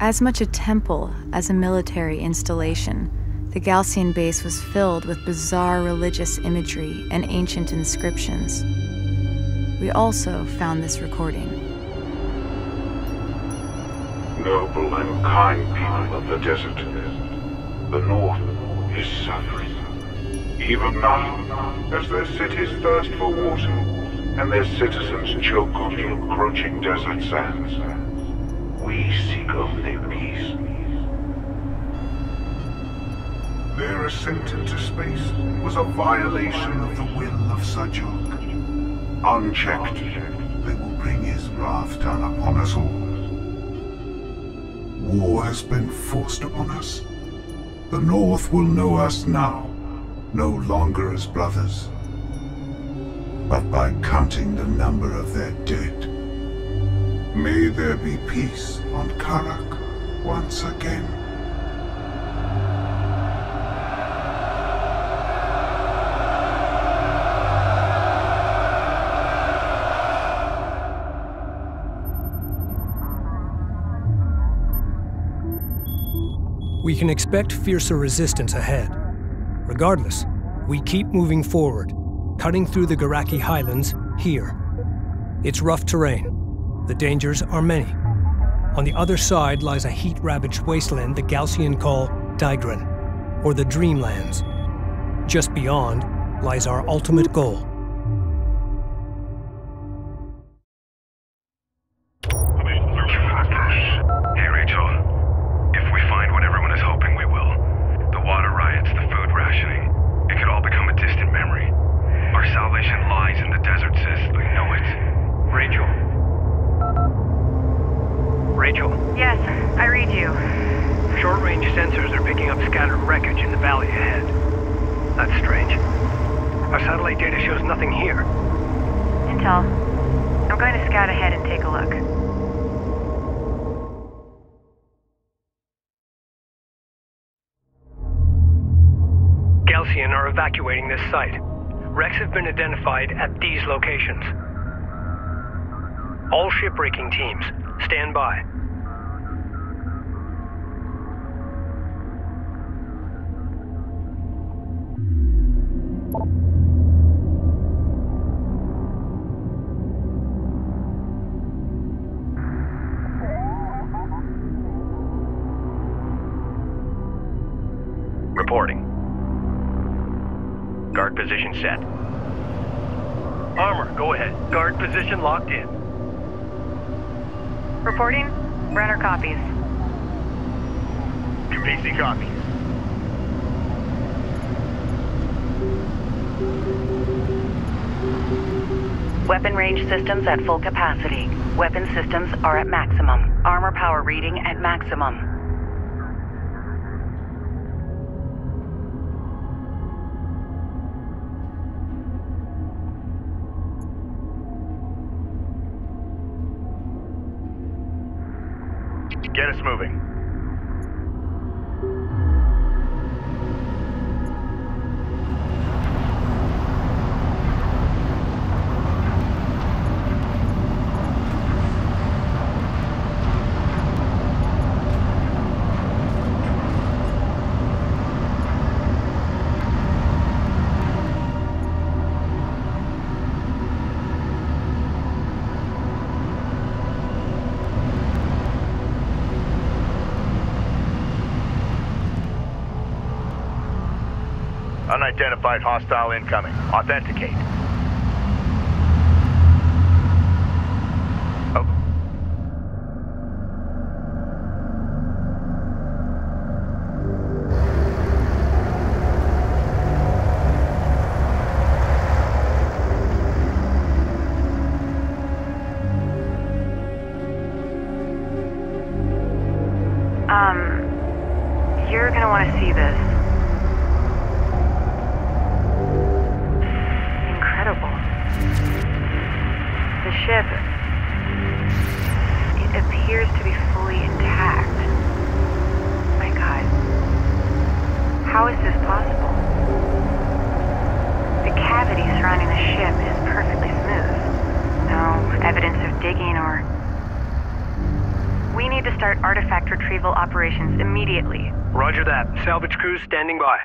As much a temple as a military installation, the Galcian base was filled with bizarre religious imagery and ancient inscriptions. We also found this recording. Noble and kind people of the desert, the North is suffering. Even now, as their cities thirst for water and their citizens choke on the encroaching desert sands, we seek only peace. Their ascent into space was a violation of the will of Sajok. Unchecked, they will bring his wrath down upon us all. War has been forced upon us. The North will know us now, no longer as brothers, but by counting the number of their dead. May there be peace on Kharak once again. We can expect fiercer resistance ahead. Regardless, we keep moving forward, cutting through the Kharaki highlands here. It's rough terrain. The dangers are many. On the other side lies a heat-ravaged wasteland the Galcian call Digran, or the Dreamlands. Just beyond lies our ultimate goal. Evacuating this site. Wrecks have been identified at these locations. All shipbreaking teams, stand by. Reporting. Guard position set. Armor, go ahead. Guard position locked in. Reporting. Brenner copies. UPC copies. Weapon range systems at full capacity. Weapon systems are at maximum. Armor power reading at maximum. Get us moving. Unidentified hostile incoming. Authenticate. Oh. You're gonna want to see this. The ship, it appears to be fully intact. My God, how is this possible? The cavity surrounding the ship is perfectly smooth. No evidence of digging or... We We need to start artifact retrieval operations immediately. Roger that. Salvage crews standing by.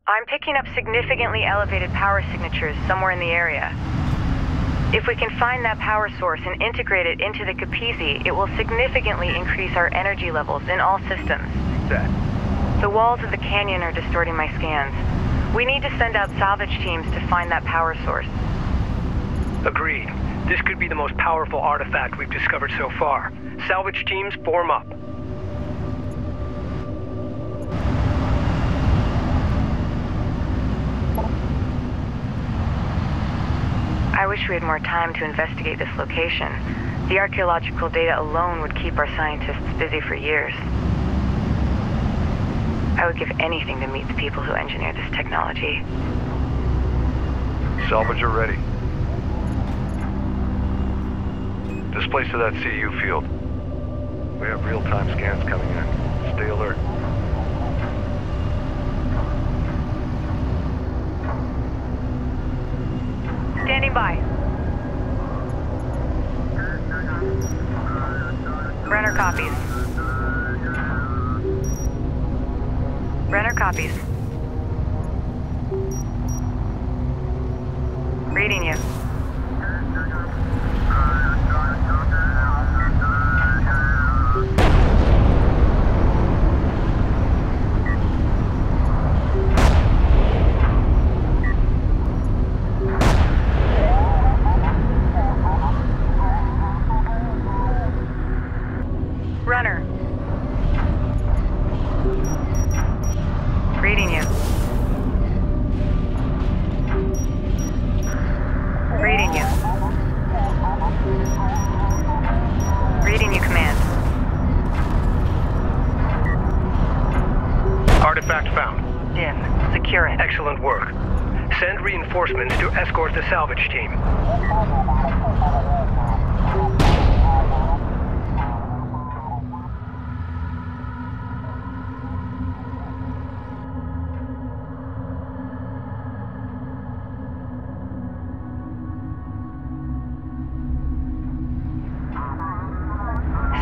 I'm picking up significantly elevated power signatures somewhere in the area. If we can find that power source and integrate it into the Capizzi, it will significantly increase our energy levels in all systems. Set. The walls of the canyon are distorting my scans. We need to send out salvage teams to find that power source. Agreed. This could be the most powerful artifact we've discovered so far. Salvage teams form up. I wish we had more time to investigate this location. The archaeological data alone would keep our scientists busy for years. I would give anything to meet the people who engineered this technology. Salvage are ready. Displace to that CU field. We have real-time scans coming in. Stay alert. Standing by. Brenner copies. Brenner copies. Reading you. Runner. Reading you. Reading you. Reading you, command. Artifact found. Dimm. Secure it. Excellent work. Send reinforcements to escort the salvage team.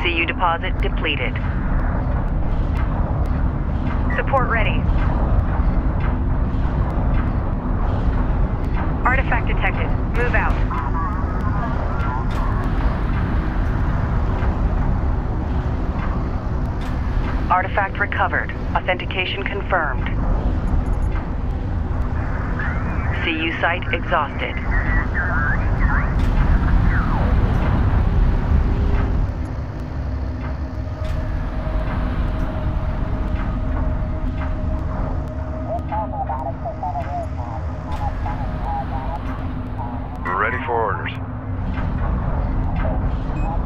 CU deposit depleted. Support ready. Artifact detected. Move out. Artifact recovered. Authentication confirmed. CU site exhausted. Ready for orders.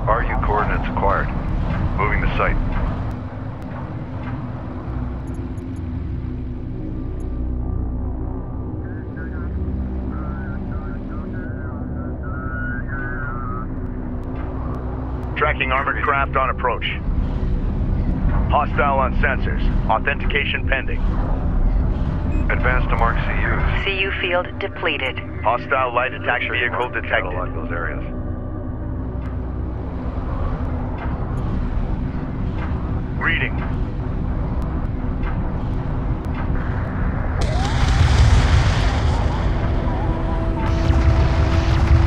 RU coordinates acquired. Moving the site. Tracking armored craft on approach. Hostile on sensors. Authentication pending. Advance to mark CUs. CU field depleted. Hostile light attack vehicle detected. Catalog those areas. Reading.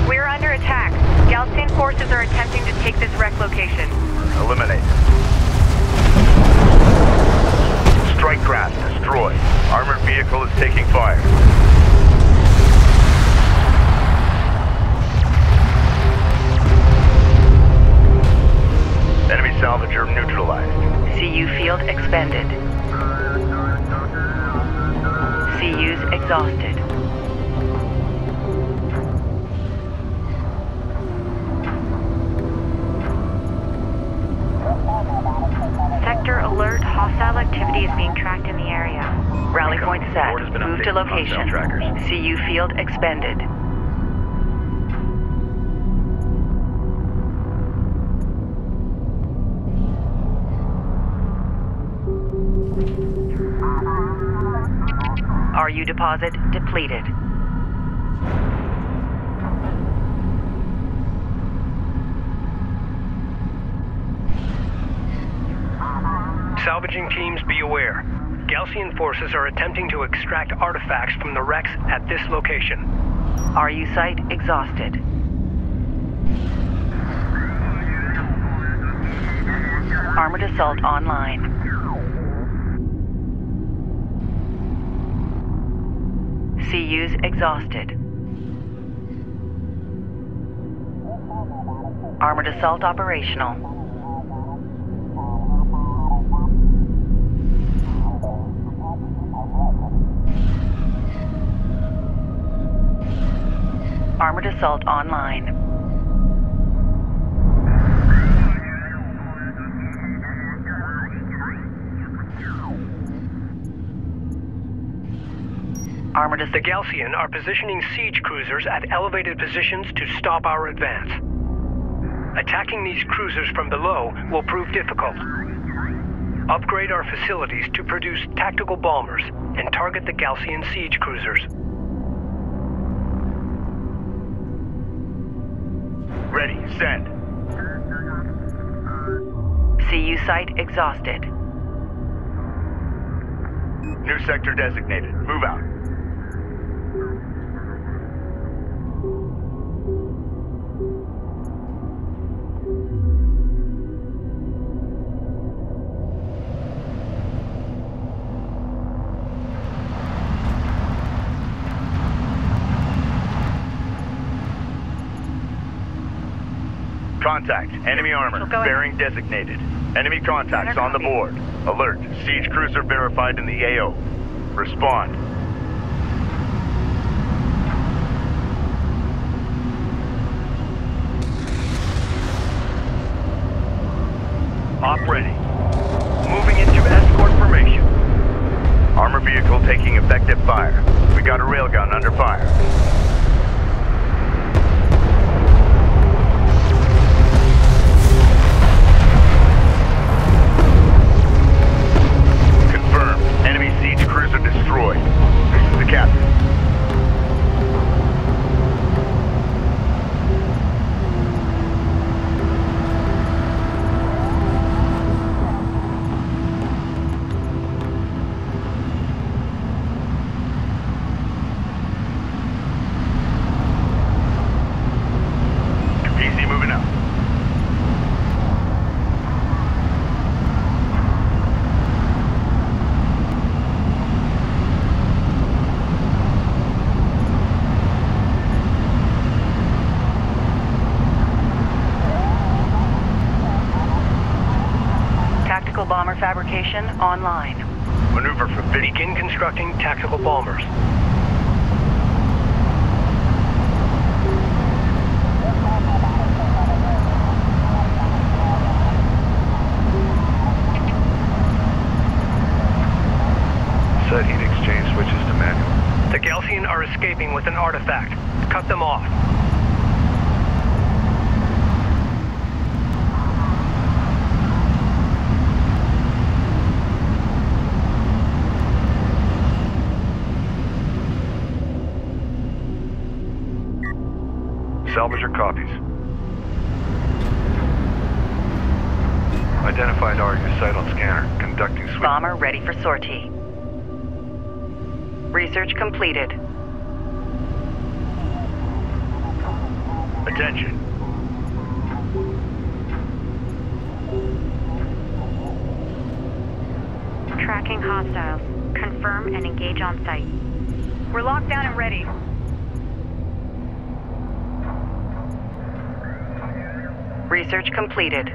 We're under attack. Galcian forces are attempting to take this wreck location. Eliminate. Strike craft destroyed. Armored vehicle is taking fire. Enemy salvager neutralized. CU field expended. CUs exhausted. Sector alert. Hostile activity is being tracked in the area. Rally point set. Move to location. CU field expended. RU deposit depleted. Salvaging teams, be aware. Gaussian forces are attempting to extract artifacts from the wrecks at this location. RU site exhausted. Armored assault online. CUs exhausted. Armored assault operational. Armored assault online. The Gaussian are positioning siege cruisers at elevated positions to stop our advance. Attacking these cruisers from below will prove difficult. Upgrade our facilities to produce tactical bombers and target the Gaussian siege cruisers. Ready, send. CU site exhausted. New sector designated. Move out. Contact. Enemy armor. Bearing designated. Enemy contacts on the board. Alert. Siege cruiser verified in the AO. Respond. Op ready. Moving into escort formation. Armor vehicle taking effective fire. We got a railgun under fire. Enemy siege cruiser destroyed. This is the captain. PC moving up. Bomber fabrication online. Maneuver for Begin constructing tactical bombers. Set heat exchange switches to manual. The Gaussian are escaping with an artifact. Cut them off. Salvager copies. Identified RU site on scanner. Conducting sweep. Bomber ready for sortie. Research completed. Attention. Tracking hostiles. Confirm and engage on site. We're locked down and ready. Research completed.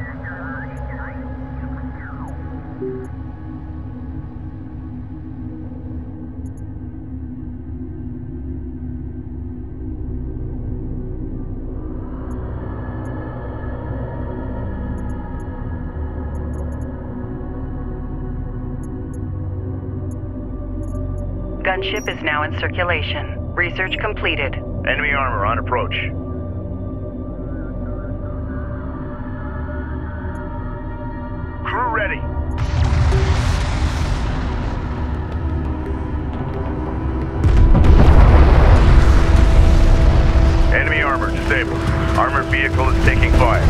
Gunship is now in circulation. Research completed. Enemy armor on approach. Crew ready. Enemy armor disabled. Armored vehicle is taking fire.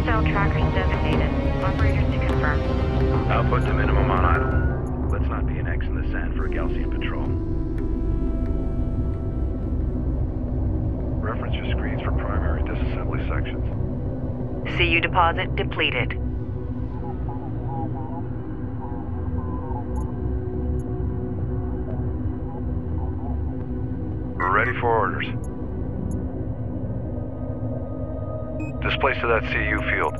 Hostile trackers designated. Operators to confirm. Output to minimum on idle. Let's not be an X in the sand for a Gaussian patrol. Reference your screens for primary disassembly sections. CU deposit depleted. We're ready for orders. Displace to that CU field.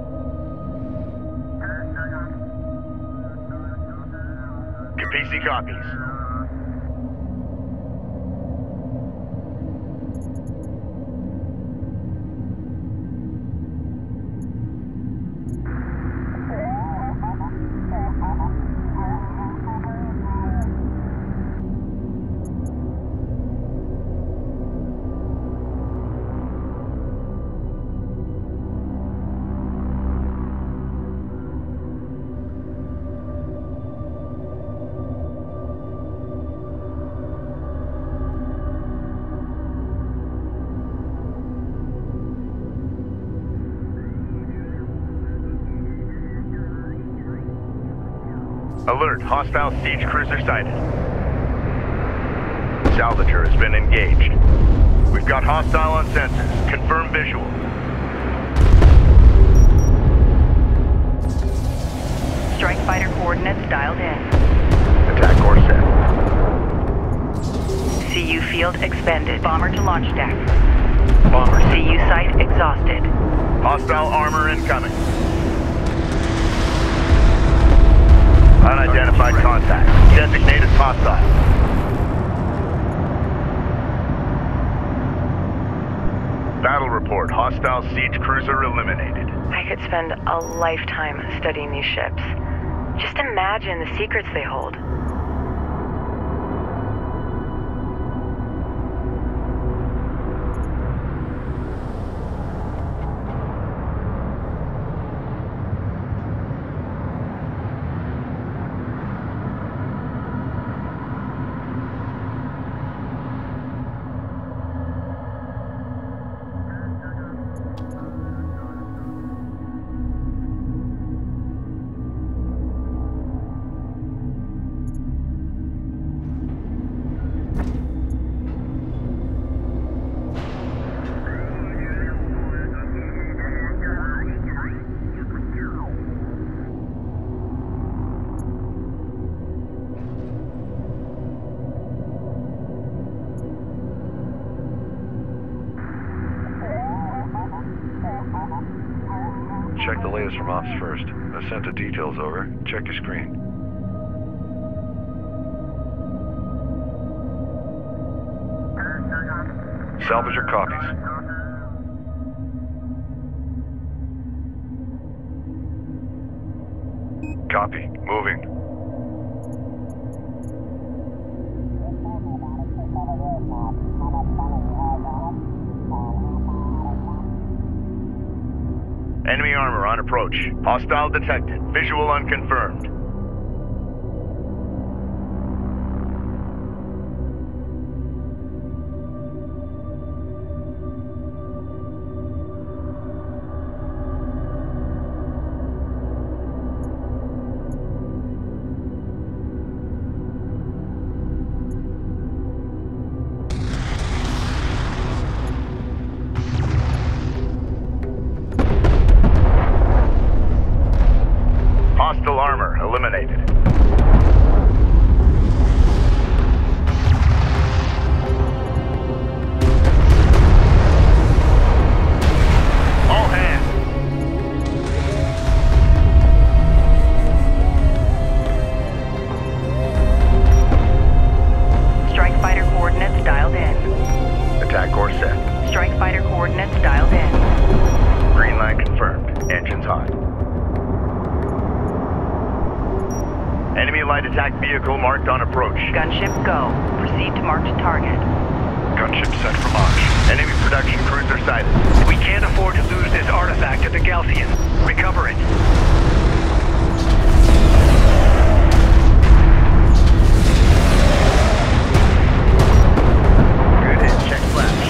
PC copies. Alert, hostile siege cruiser sighted. Salvager has been engaged. We've got hostile on sensors. Confirm visual. Strike fighter coordinates dialed in. Attack course set. CU field expended. Bomber to launch deck. Bomber CU site exhausted. Hostile armor incoming. Unidentified contact. Designated hostile. Battle report. Hostile siege cruiser eliminated. I could spend a lifetime studying these ships. Just imagine the secrets they hold. Check the latest from ops first. I sent the details over. Check your screen. Salvager copies. Copy. Moving. Enemy armor on approach. Hostile detected. Visual unconfirmed. Hostile armor eliminated. All hands. Strike fighter coordinates dialed in. Attack course set. Strike fighter coordinates dialed in. Green line confirmed. Engines hot. Enemy light attack vehicle marked on approach. Gunship go. Proceed to marked target. Gunship set for launch. Enemy production cruiser sighted. We can't afford to lose this artifact at the Gaussian. Recover it. Good hit. Check flash.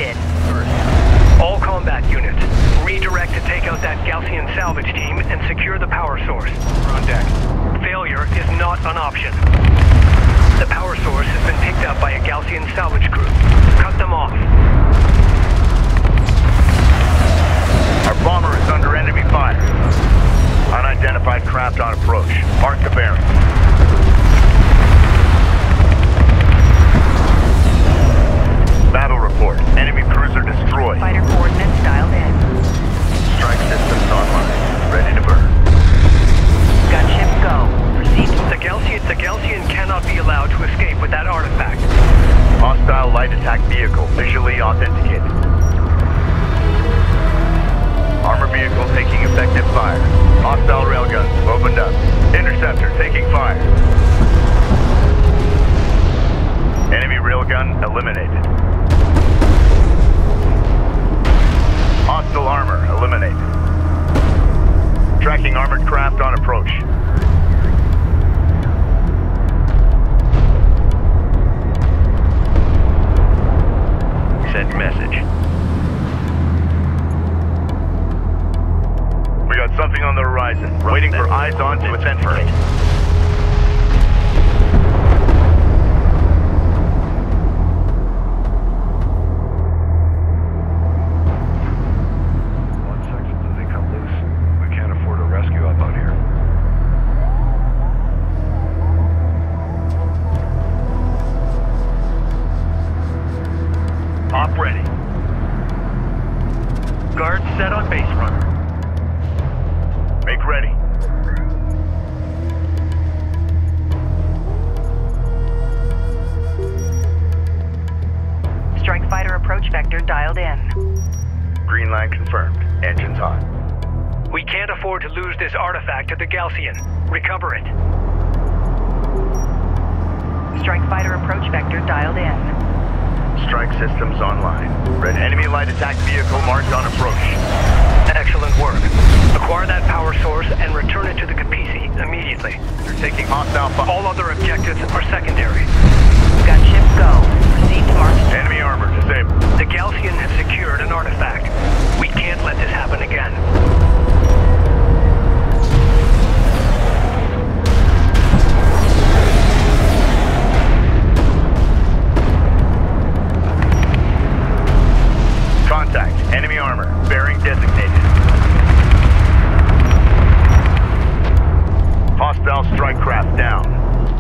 in. All combat units, redirect to take out that Gaussian salvage team and secure the power source. We're on deck. Failure is not an option. The power source has been picked up by a Gaussian salvage crew. Cut them off. Our bomber is under enemy fire. Unidentified craft on approach. Mark the bearing. Battle report. Enemy cruiser destroyed. Fighter coordinates dialed in. Strike systems online. Ready to burn. Gunship go. Proceed. The Gaussian cannot be allowed to escape with that artifact. Hostile light attack vehicle visually authenticated. Armor vehicle taking effective fire. Hostile railguns opened up. Interceptor taking fire. Enemy railgun eliminated. Hostile armor eliminated. Tracking armored craft on approach. Send message. We got something on the horizon. Waiting for eyes on to authenticate. One section as they come loose. We can't afford a rescue up out here. Op ready. Guards set on base runner. Make ready. Strike fighter approach vector dialed in. Green line confirmed. Engines on. We can't afford to lose this artifact to the Gaussian. Recover it. Strike fighter approach vector dialed in. Strike systems online. Ready. Enemy light attack vehicle marked on approach. Excellent work. Acquire that power source and return it to the Capisi immediately. They're taking hostile fire. All other objectives are secondary. Gunship go. Proceed to mark. Enemy armor disabled. The Gaussian has secured an artifact. We can't let this happen again. Contact. Enemy armor. Bearing designated. Hostile strike craft down.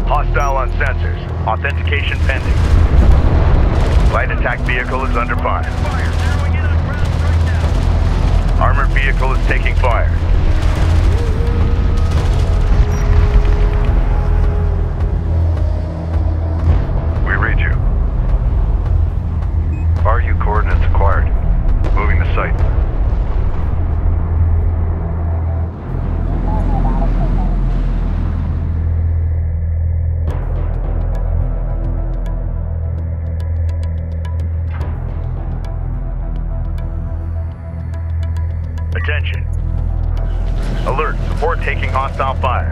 Hostile on sensors. Authentication pending. Light attack vehicle is under fire. Armored vehicle is taking fire. We read you. RU coordinates acquired. Moving to site. Attention. Alert. Support taking hostile fire.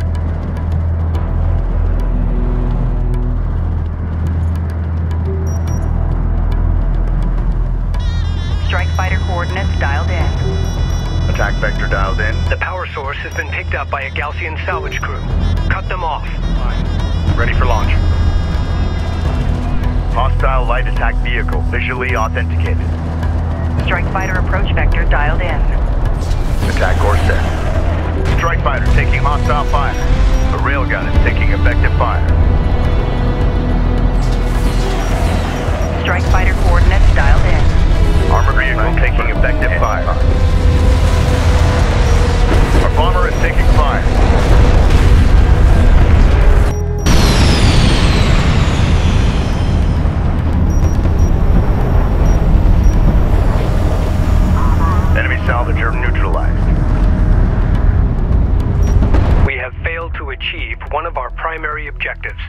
Strike fighter coordinates dialed in. Attack vector dialed in. The power source has been picked up by a Gaussian salvage crew. Cut them off. Ready for launch. Hostile light attack vehicle visually authenticated. Strike fighter approach vector dialed in. Attack course set. Strike fighter taking hostile fire. The railgun is taking effective fire. Strike fighter coordinates dialed in. Armored vehicle taking effective fire. Our bomber is taking fire. Enemy salvager neutralized. We have failed to achieve one of our primary objectives.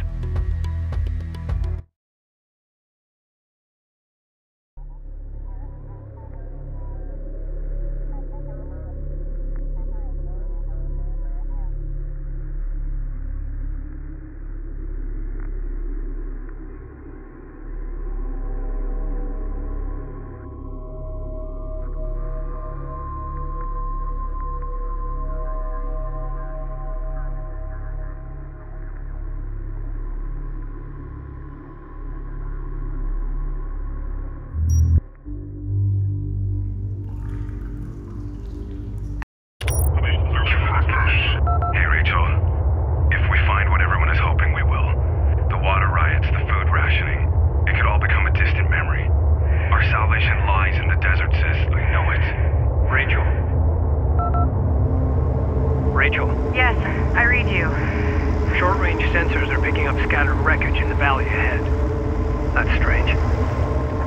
read you. Short-range sensors are picking up scattered wreckage in the valley ahead. That's strange.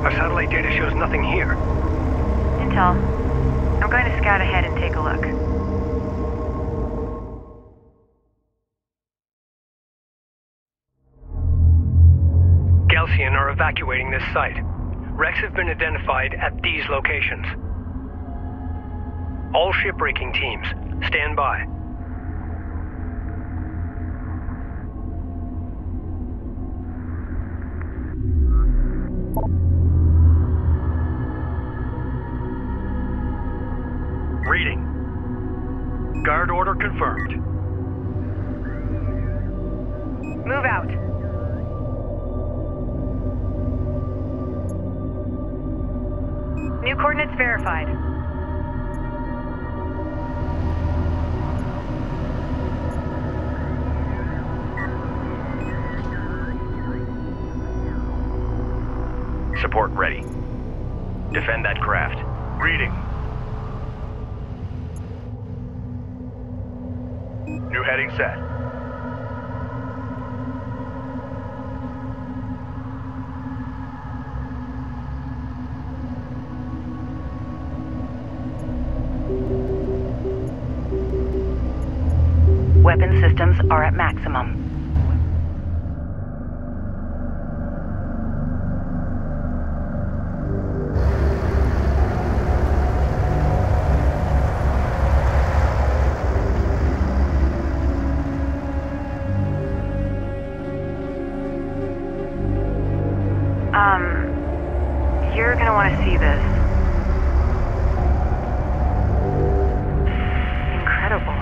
Our satellite data shows nothing here. Intel. I'm going to scout ahead and take a look. Galcian are evacuating this site. Wrecks have been identified at these locations. All shipbreaking teams, stand by. Reading. Guard order confirmed. Move out. New coordinates verified. Support ready. Defend that craft. Reading. New heading set. Weapon systems are at maximum. You're gonna want to see this. Incredible.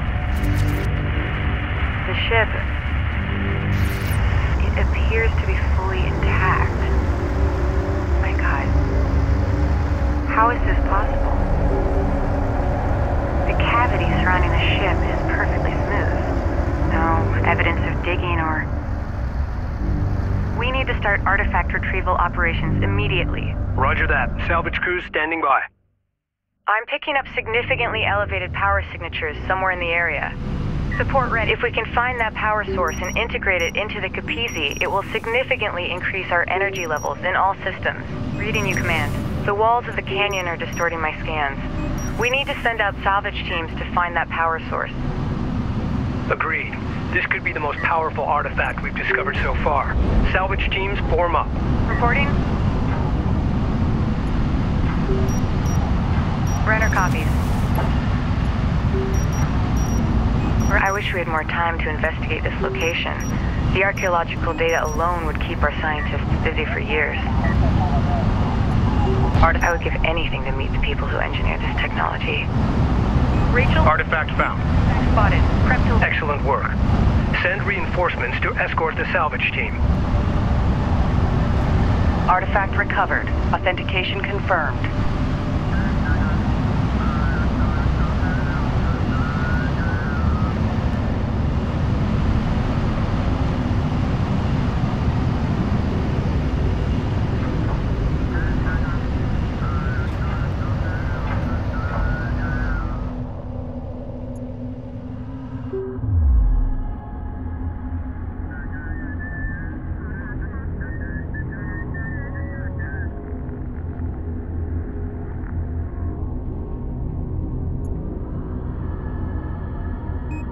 The ship, it appears to be fully intact. My God. How is this possible? The cavity surrounding the ship is perfectly smooth. No evidence of digging or... We need to start artifact retrieval operations immediately. Roger that. Salvage crews standing by. I'm picking up significantly elevated power signatures somewhere in the area. Support ready. If we can find that power source and integrate it into the Capizzi, it will significantly increase our energy levels in all systems. Reading you, Command. The walls of the canyon are distorting my scans. We need to send out salvage teams to find that power source. Agreed. This could be the most powerful artifact we've discovered so far. Salvage teams form up. Reporting. Brenner copies. I wish we had more time to investigate this location. The archaeological data alone would keep our scientists busy for years. I would give anything to meet the people who engineered this technology. Rachel? Artifact found. Spotted. Prep to... Excellent work. Send reinforcements to escort the salvage team. Artifact recovered. Authentication confirmed.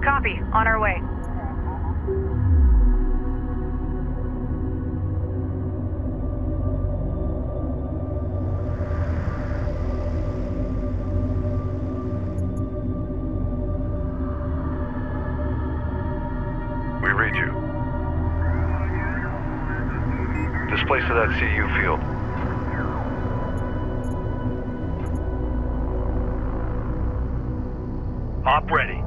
Copy. On our way. We read you. Displace to that CU field. Op ready.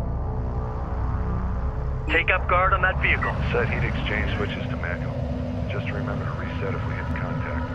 Take up guard on that vehicle. Set heat exchange switches to manual. Just remember to reset if we hit contact.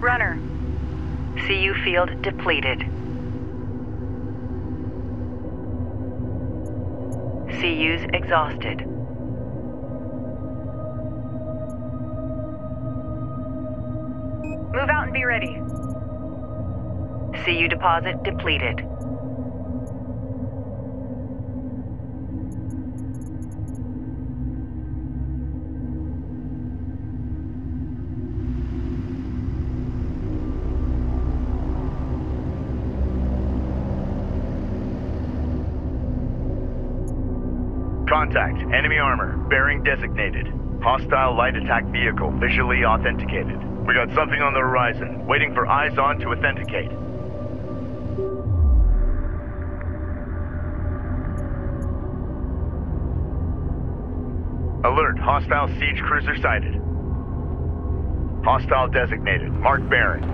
Runner. CU field depleted. CU's exhausted. Move out and be ready. CU deposit depleted. Contact. Enemy armor. Bearing designated. Hostile light attack vehicle visually authenticated. We got something on the horizon. Waiting for eyes on to authenticate. Alert. Hostile siege cruiser sighted. Hostile designated. Mark bearing.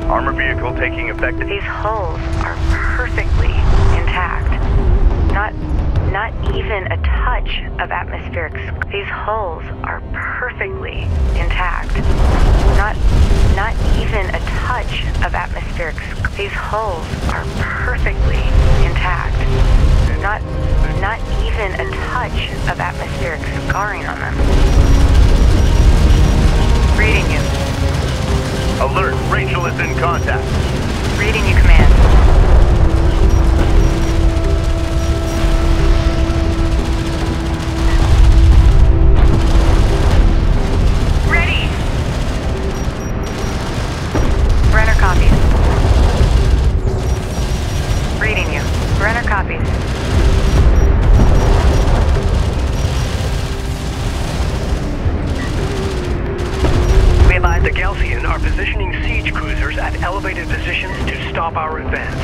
Armor vehicle taking effective. These hulls are perfectly intact. Not even a touch of atmospheric. These hulls are perfectly intact. Not even a touch of atmospheric. These hulls are perfectly intact. Not even a touch of atmospheric scarring on them. Reading you. Alert. Rachel is in contact. Reading you, command. Ready. Brenner copies. Reading you. Brenner copies. The Galcian are positioning siege cruisers at elevated positions to stop our advance.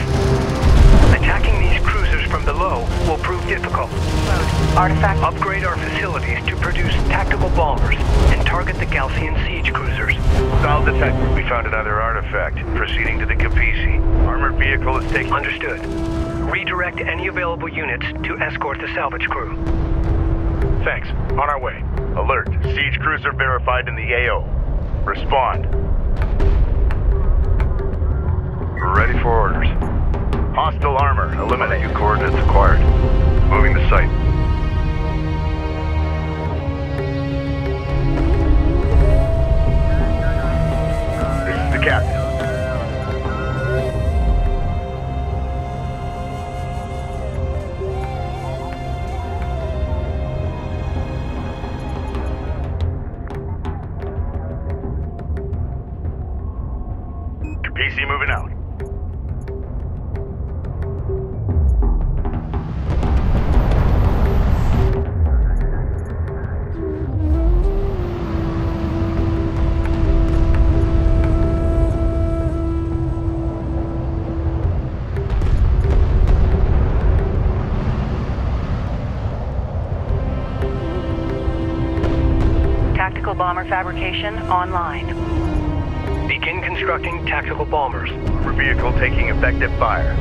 Attacking these cruisers from below will prove difficult. Artifact. Upgrade our facilities to produce tactical bombers and target the Galcian siege cruisers. Style detected. We found another artifact. Proceeding to the Capisi. Armored vehicle is taking... Understood. Redirect any available units to escort the salvage crew. Thanks. On our way. Alert. Siege cruiser verified in the AO. Respond. Ready for orders. Hostile armor eliminated. New coordinates acquired. Moving to site. This is the captain. PC moving out. Tactical bomber fabrication online. Begin constructing tactical bombers. Armor vehicle taking effective fire.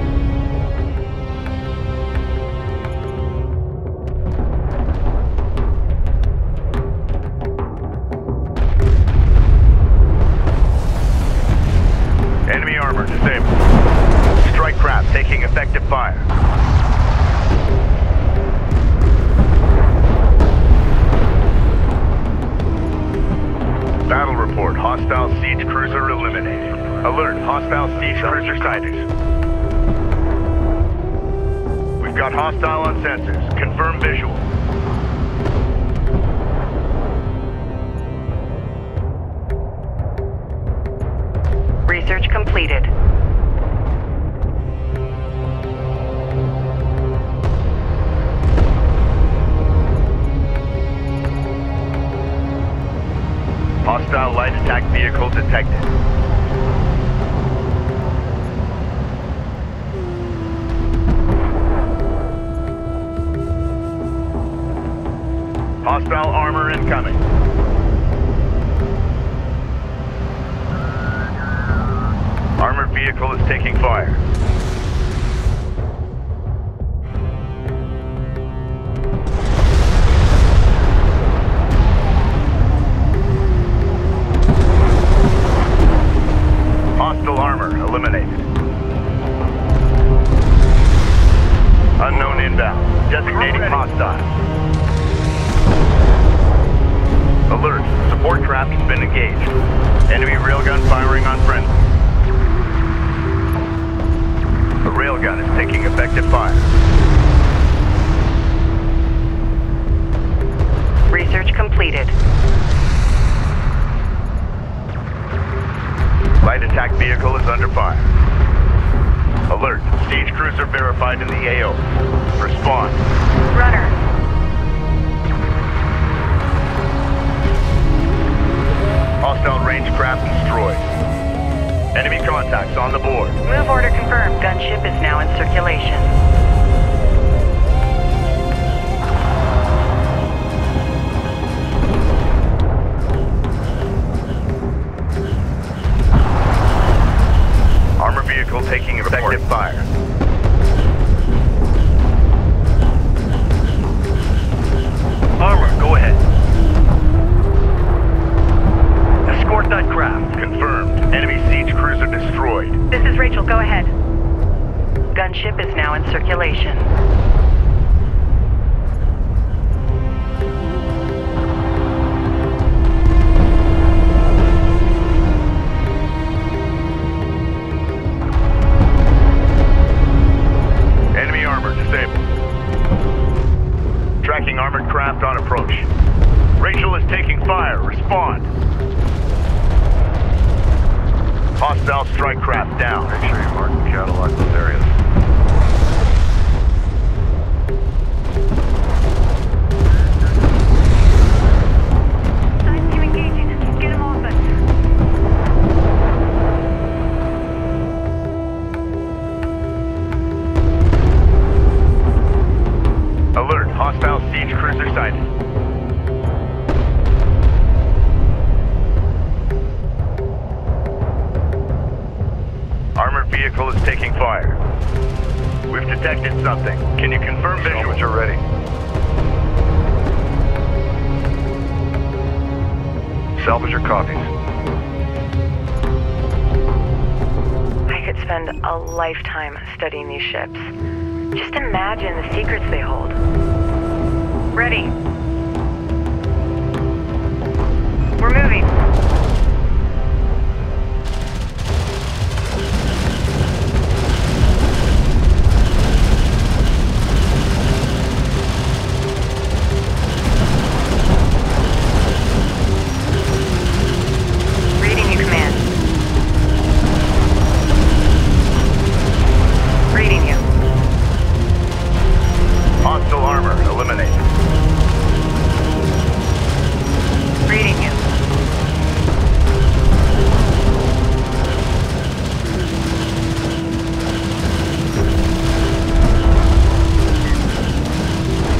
Enemy armor disabled. Strike craft taking effective fire. Battle report. Hostile siege cruiser eliminated. Alert. Hostile siege cruiser sighted. We've got hostile on sensors. Confirm visual. Research completed. Hostile light attack vehicle detected. Hostile armor incoming. Armored vehicle is taking fire. craft has been engaged. Enemy railgun firing on friendly. The railgun is taking effective fire. Research completed. Light attack vehicle is under fire. Alert. Siege cruiser verified in the AO. Respond. Runner. Hostile range craft destroyed. Enemy contacts on the board. Move order confirmed. Gunship is now in circulation. Armor vehicle taking effective fire. Armor, go ahead. Escort that craft. Confirmed. Enemy siege cruiser destroyed. This is Rachel. Go ahead. Gunship is now in circulation. Enemy armor disabled. Tracking armored craft on approach. Rachel is taking fire. Respond. Hostile strike craft down. Make sure you mark and catalog those areas. Side team engaging. Get them off us. Alert. Hostile siege cruiser sighted. Armored vehicle is taking fire. We've detected something. Can you confirm visual? Salvage are ready. Salvage are copies. I could spend a lifetime studying these ships. Just imagine the secrets they hold. Ready. We're moving. Reading you, Command. Reading you. Hostile armor eliminated. Reading you.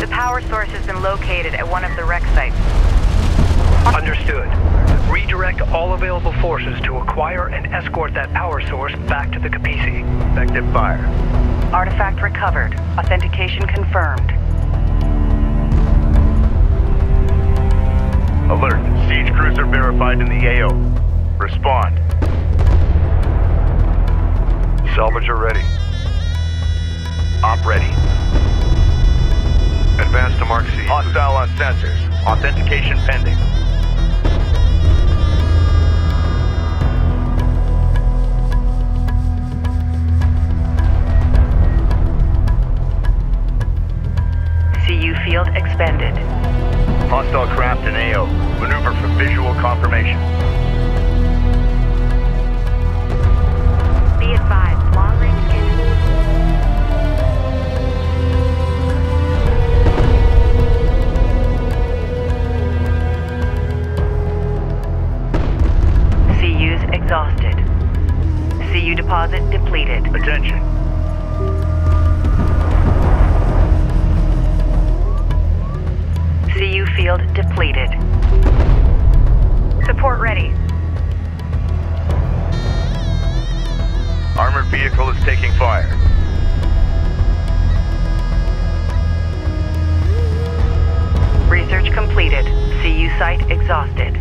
The power source has been located at one of the wreck sites. Understood. Redirect all available forces to acquire and escort that power source back to the Capisi. Effective fire. Artifact recovered. Authentication confirmed. Alert. Siege cruiser verified in the AO. Respond. Salvage are ready. Op ready. Advance to Mark C. Hostile on sensors. Authentication pending. CU field expended. Hostile craft in AO. Maneuver for visual confirmation. Be advised, long range scanning. CU's exhausted. CU deposit depleted. Attention. CU field depleted. Support ready. Armored vehicle is taking fire. Research completed. CU site exhausted.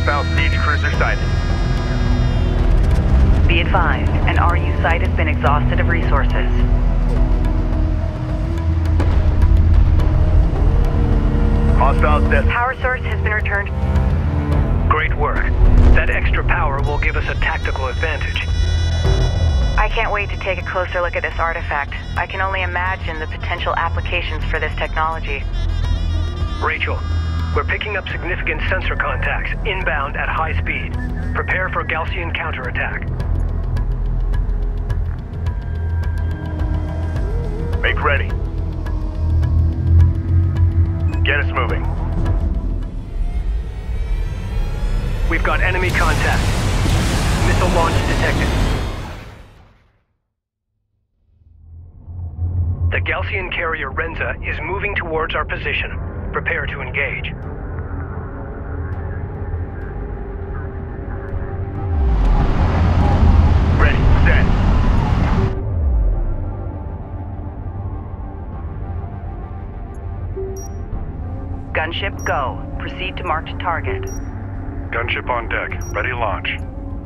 Hostile siege cruiser sighted. Be advised, an RU site has been exhausted of resources. Hostile death. Power source has been returned. Great work. That extra power will give us a tactical advantage. I can't wait to take a closer look at this artifact. I can only imagine the potential applications for this technology. Rachel, we're picking up significant sensor contacts inbound at high speed. Prepare for Gaussian counterattack. Make ready. Get us moving. We've got enemy contact. Missile launch detected. The Gaussian carrier Renza is moving towards our position. Prepare to engage. Ready, set. Gunship, go. Proceed to marked target. Gunship on deck. Ready launch.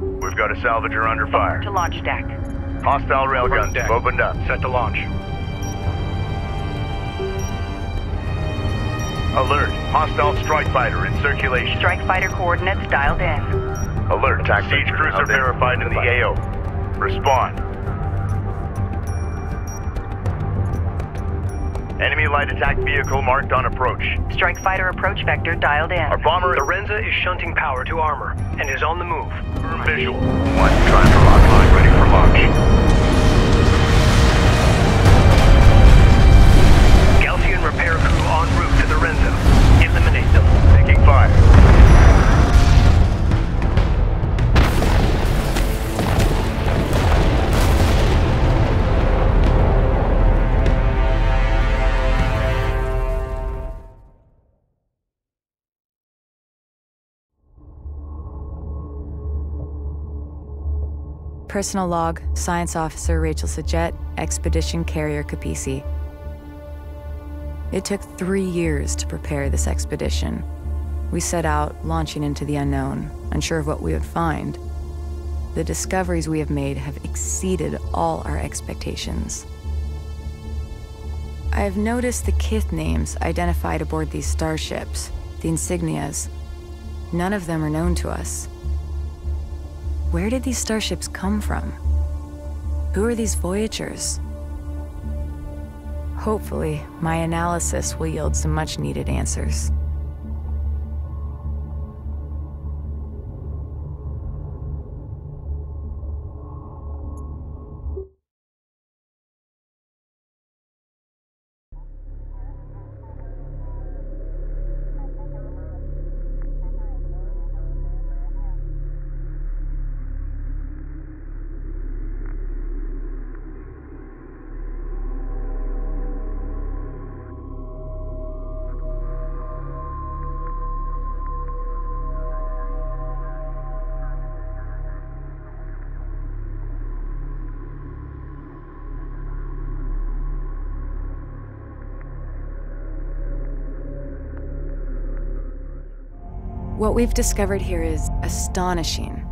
We've got a salvager under fire. To launch deck. Hostile railguns deck. opened up. Set to launch. Alert. Hostile strike fighter in circulation. Strike fighter coordinates dialed in. Alert. Siege cruiser verified in the AO. Respond. Enemy light attack vehicle marked on approach. Strike fighter approach vector dialed in. Our bomber... The Renza is shunting power to armor and is on the move. Visual. One. Trying for lock line. Ready for launch. Gaussian repair crew en route to the Renza. Eliminate them. Taking fire. Personal log, Science Officer Rachel Sajet, Expedition Carrier Capisi. It took 3 years to prepare this expedition. We set out, launching into the unknown, unsure of what we would find. The discoveries we have made have exceeded all our expectations. I have noticed the kith names identified aboard these starships, the insignias. None of them are known to us. Where did these starships come from? Who are these Voyagers? Hopefully, my analysis will yield some much-needed answers. What we've discovered here is astonishing.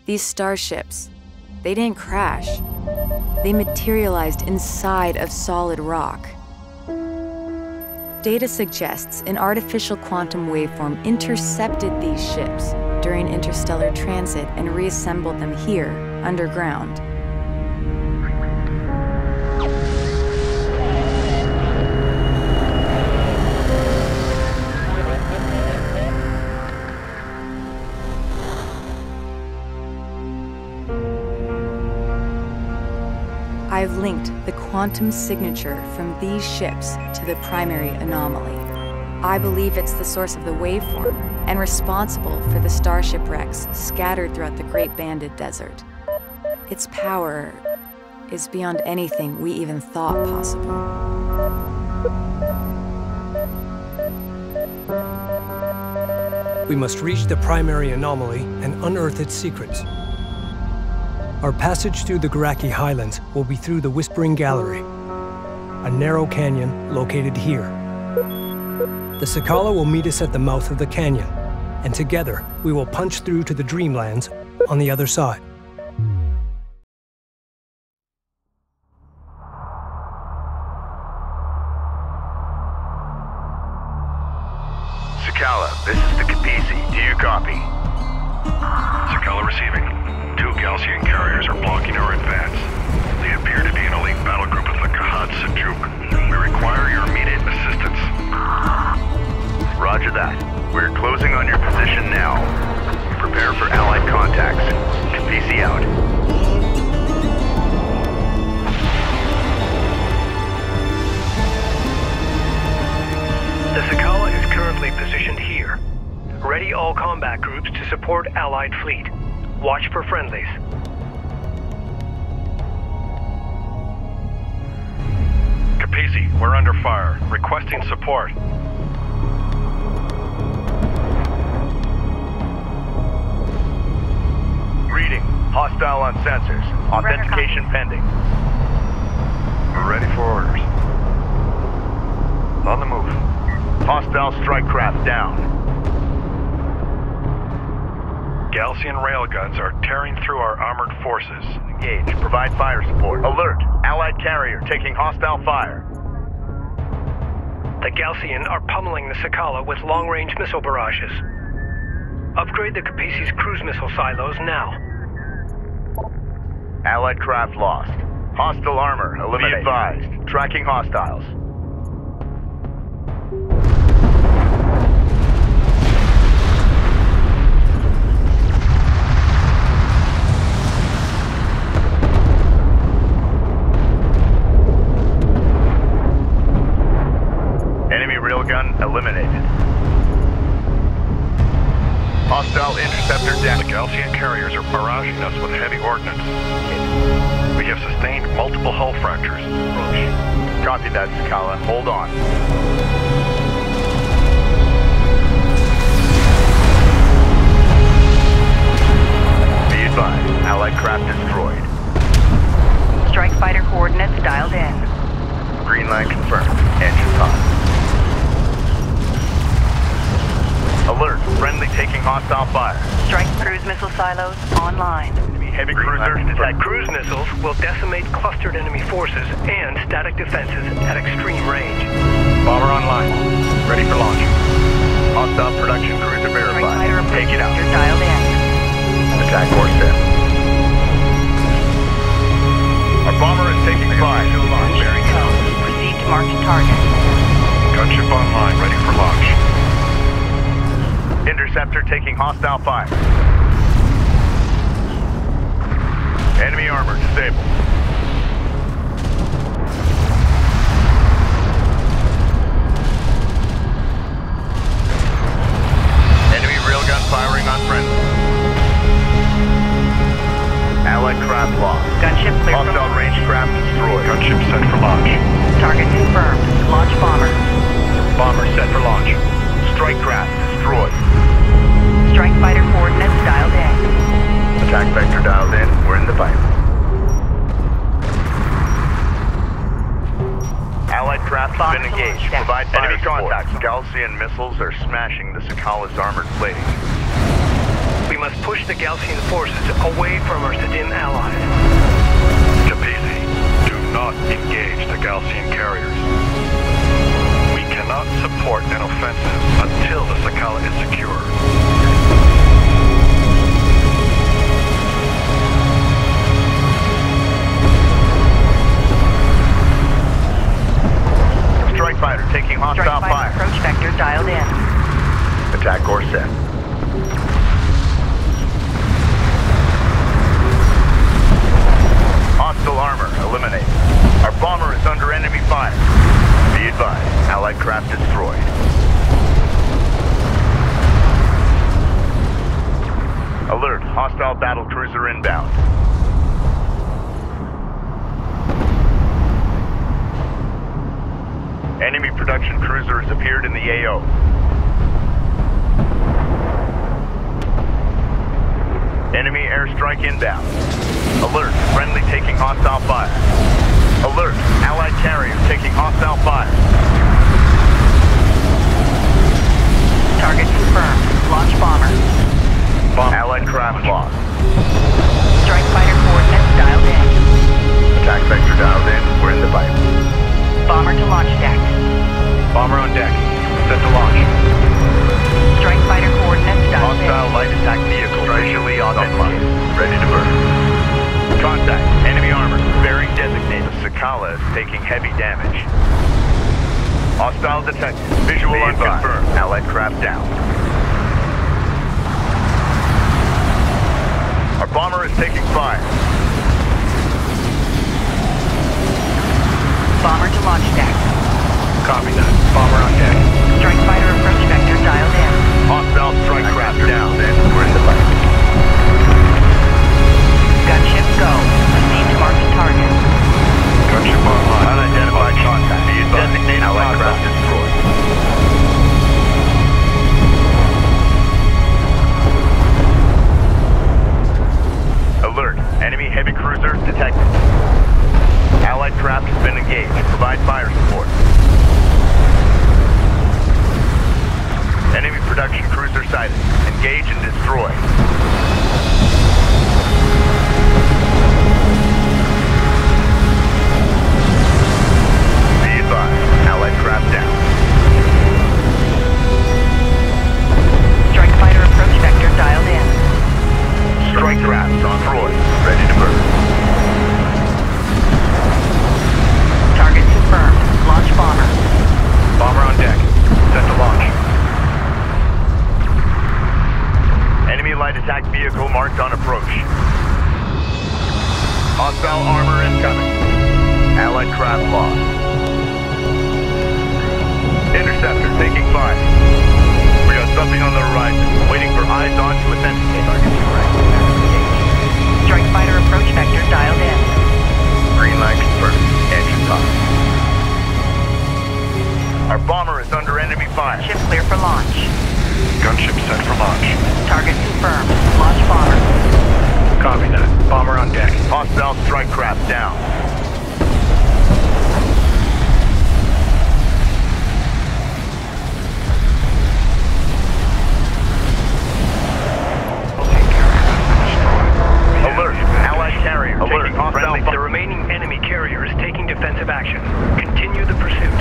These starships, they didn't crash. They materialized inside of solid rock. Data suggests an artificial quantum waveform intercepted these ships during interstellar transit and reassembled them here, underground. I've linked the quantum signature from these ships to the primary anomaly. I believe it's the source of the waveform and responsible for the starship wrecks scattered throughout the Great Banded Desert. Its power is beyond anything we even thought possible. We must reach the primary anomaly and unearth its secrets. Our passage through the Kharaki Highlands will be through the Whispering Gallery, a narrow canyon located here. The Sakala will meet us at the mouth of the canyon, and together we will punch through to the Dreamlands on the other side. Sakala, this is the Kapisi. Do you copy? Sakala receiving. 2 Galcian carriers are blocking our advance. They appear to be an elite battle group of the Kahad Seljuk. We require your immediate assistance. Roger that. We're closing on your position now. Prepare for allied contacts. Kapisi out. The Sakala is currently positioned here. Ready all combat groups to support Allied fleet. Watch for friendlies. Kapisi, we're under fire. Requesting support. Reading. Hostile on sensors. Authentication pending. We're ready for orders. On the move. Hostile strike craft down. Galcian railguns are tearing through our armored forces. Engage. Provide fire support. Alert. Allied carrier taking hostile fire. The Galcian are pummeling the Sakala with long-range missile barrages. Upgrade the Kapisi's cruise missile silos now. Allied craft lost. Hostile armor eliminated. Be advised. Tracking hostiles. Enemy railgun eliminated. Hostile interceptor down. The Galcian carriers are barraging us with heavy ordnance. We have sustained multiple hull fractures. Copy that, Sakala. Hold on. Be advised. Allied craft destroyed. Strike fighter coordinates dialed in. Green line confirmed. Engines hot. Alert. Friendly taking hostile fire. Strike cruise missile silos online. Enemy heavy cruiser detect. Cruise missiles will decimate clustered enemy forces and static defenses at extreme range. Bomber online. Ready for launch. Hostile production cruiser verified. Take it out. You're dialed in. Attack course set. Our bomber is taking fire. Bearing code. Proceed to mark target. Gunship online, ready for launch. Interceptor taking hostile fire. Enemy armor disabled. Enemy railgun firing on friendly. Allied craft lost. Gunship clear from Hostile range craft destroyed. Gunship set for launch. target confirmed. Launch bomber. Bomber set for launch. Strike craft destroyed. Strike fighter coordinates dialed in. Attack vector dialed in. We're in the pipe. Allied craft has been engaged. Provide fire enemy contacts. Galcian missiles are smashing the Sakala's armored plating. We must push the Galcian forces away from our Dimm allies. Kapisi, do not engage the Galcian carriers. We cannot support an offensive until the Sakala is secure. Strike fighter taking hostile fire. Approach vector dialed in. Attack course set. Hostile armor eliminated. Our bomber is under enemy fire. Be advised, Allied craft destroyed. Alert, hostile battle cruiser inbound. Enemy production cruiser has appeared in the AO. Enemy airstrike inbound. Alert, friendly taking hostile fire. Alert, Allied carrier taking hostile fire. vector dialed in. We're in the pipe. Bomber to launch deck. Bomber on deck. Set to launch. Strike fighter coordinates dialed in. Hostile light attack vehicle visually authenticated. Ready to burn. Contact. Enemy armor. Bearing designated. Sakala is taking heavy damage. Hostile detected. Visual unconfirmed. Allied craft down. Our bomber is taking fire. Bomber to launch deck. Copy that. Bomber on deck. Strike fighter approach vector dialed in. Hostile strike craft down. Then we're in the fight. Gunship go. Proceed to marking target. Gunship online. Unidentified contact. Be advised. Designated allied craft destroyed. Alert. Enemy heavy cruiser detected. Allied craft has been engaged. Provide fire support. Enemy production cruiser sighted. Engage and destroy. Be advised. Allied craft down. Strike fighter approach vector dialed in. Strike crafts on Troy. Ready to burn. Target confirmed. Launch bomber. Bomber on deck. Set to launch. Enemy light attack vehicle marked on approach. Hostile armor incoming. Allied craft lost. Interceptor taking fire. We got something on the horizon. Waiting for eyes on to authenticate. Strike fighter approach vector dialed in. Green light confirmed. Engine power. Our bomber is under enemy fire. Ship clear for launch. Gunship set for launch. Target confirmed. Launch bomber. Copy that. Bomber on deck. Hostile strike craft down. Alert. Allied carrier. Alert. Taking hostile. The remaining enemy carrier is taking defensive action. Continue the pursuit.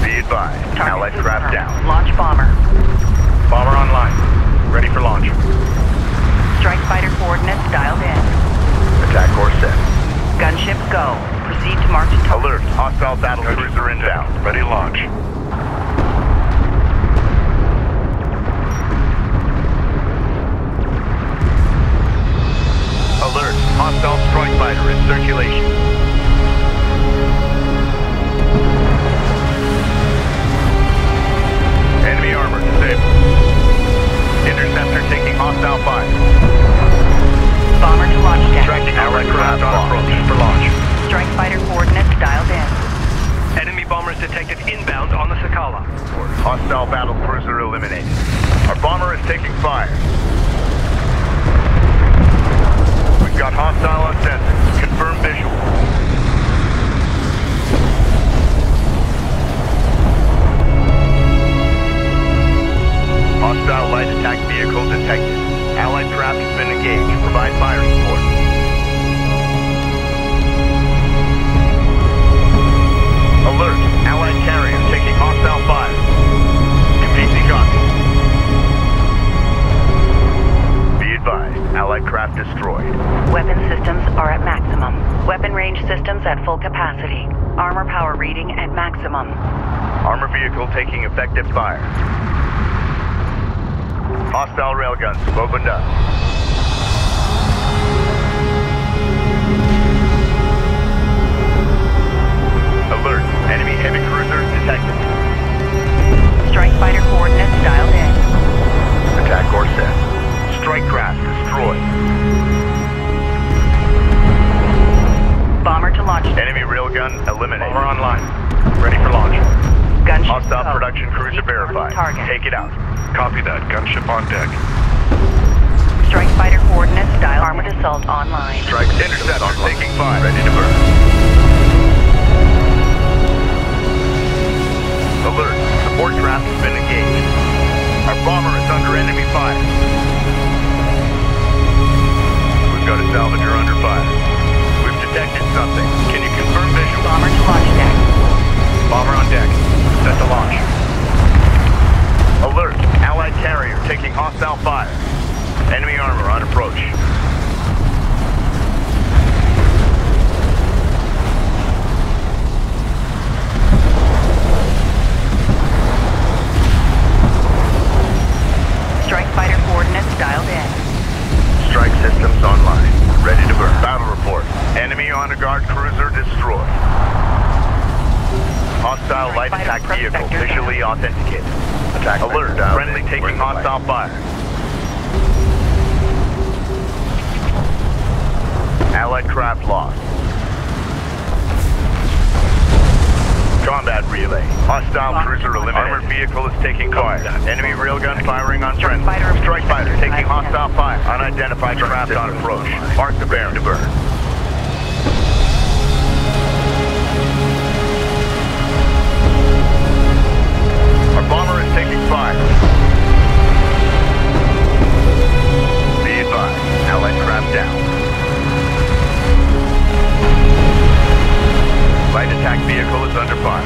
Be advised. Target Allied craft confirmed. down. Launch bomber. Bomber online. Ready for launch. Strike fighter coordinates dialed in. Attack course set. Gunship go. Proceed to mark target. Alert. Hostile battle cruiser inbound. Ready to launch. Alert. Hostile strike fighter in circulation. Enemy armor disabled. Interceptor taking hostile fire. Bomber to launch deck. Tracking allied craft on approach for launch. Strike fighter coordinates dialed in. Enemy bombers detected inbound on the Sakala. Hostile battle cruiser eliminated. Our bomber is taking fire. We've got hostile on sensors. Confirm visual. Hostile light attack vehicle detected. Allied craft has been engaged. Provide fire support. Alert. Allied carrier taking hostile fire. Completely copy. Be advised. Allied craft destroyed. Weapon systems are at maximum. Weapon range systems at full capacity. Armor power reading at maximum. Armor vehicle taking effective fire. Hostile railguns have opened up. Alert. Enemy heavy cruisers detected. Strike fighter coordinates dialed in. Attack course set. Strike craft destroyed. Bomber to launch. Enemy railgun eliminated. Bomber online. Ready for launch. Gunship Hostile go. production cruiser Proceed to verified. target. Take it out. Copy that. Gunship on deck. Strike fighter coordinates dialed. Armored assault online. Strike interceptor taking fire. Ready to burn. Alert. Support craft has been engaged. Our bomber is under enemy fire. We've got a salvager under Hostile light attack vehicle visually authenticated. Attack alert. Friendly taking hostile fire. Allied craft lost. Combat relay. Hostile cruiser eliminated. Armored vehicle is taking fire. Enemy railgun firing on friendly. Strike fighter taking hostile fire. Unidentified craft on approach. Mark the bearing to burn. Our bomber is taking fire. Be advised. Allied craft down. Light attack vehicle is under fire.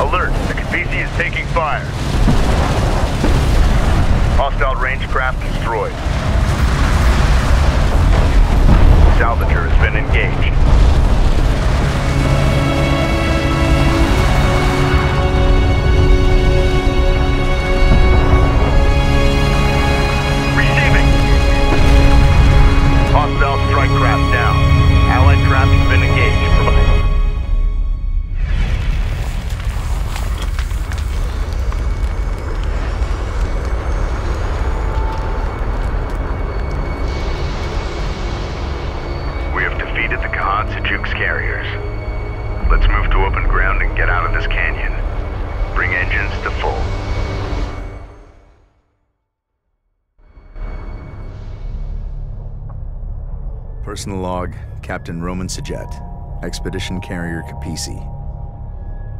Alert! The Kapisi is taking fire. Hostile range craft destroyed. Salvager has been engaged. Hostile strike craft down. Allied craft has been engaged. We have defeated the Kahad-Sajuk's carriers. Let's move to open ground and get out of this canyon. Bring engines to full. Personal log, Captain Roman Sajet, Expedition Carrier Kapisi.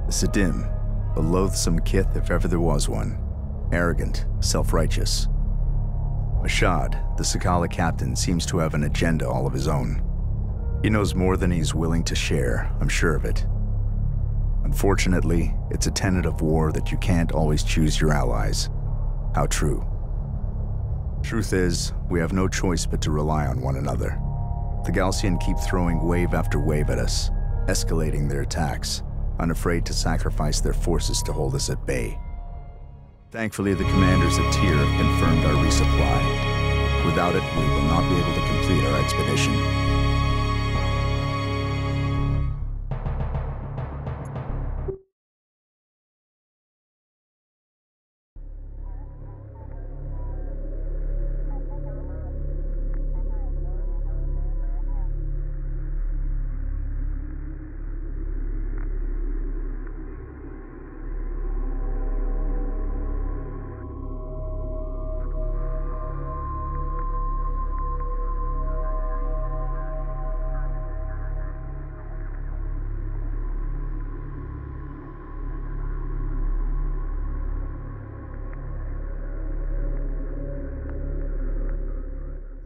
The Dimm, a loathsome kith if ever there was one. Arrogant, self-righteous. Mashad, the Sakala captain, seems to have an agenda all of his own. He knows more than he's willing to share, I'm sure of it. Unfortunately, it's a tenet of war that you can't always choose your allies. How true. Truth is, we have no choice but to rely on one another. The Galcian keep throwing wave after wave at us, escalating their attacks, unafraid to sacrifice their forces to hold us at bay. Thankfully, the commanders at Tyr have confirmed our resupply. Without it, we will not be able to complete our expedition.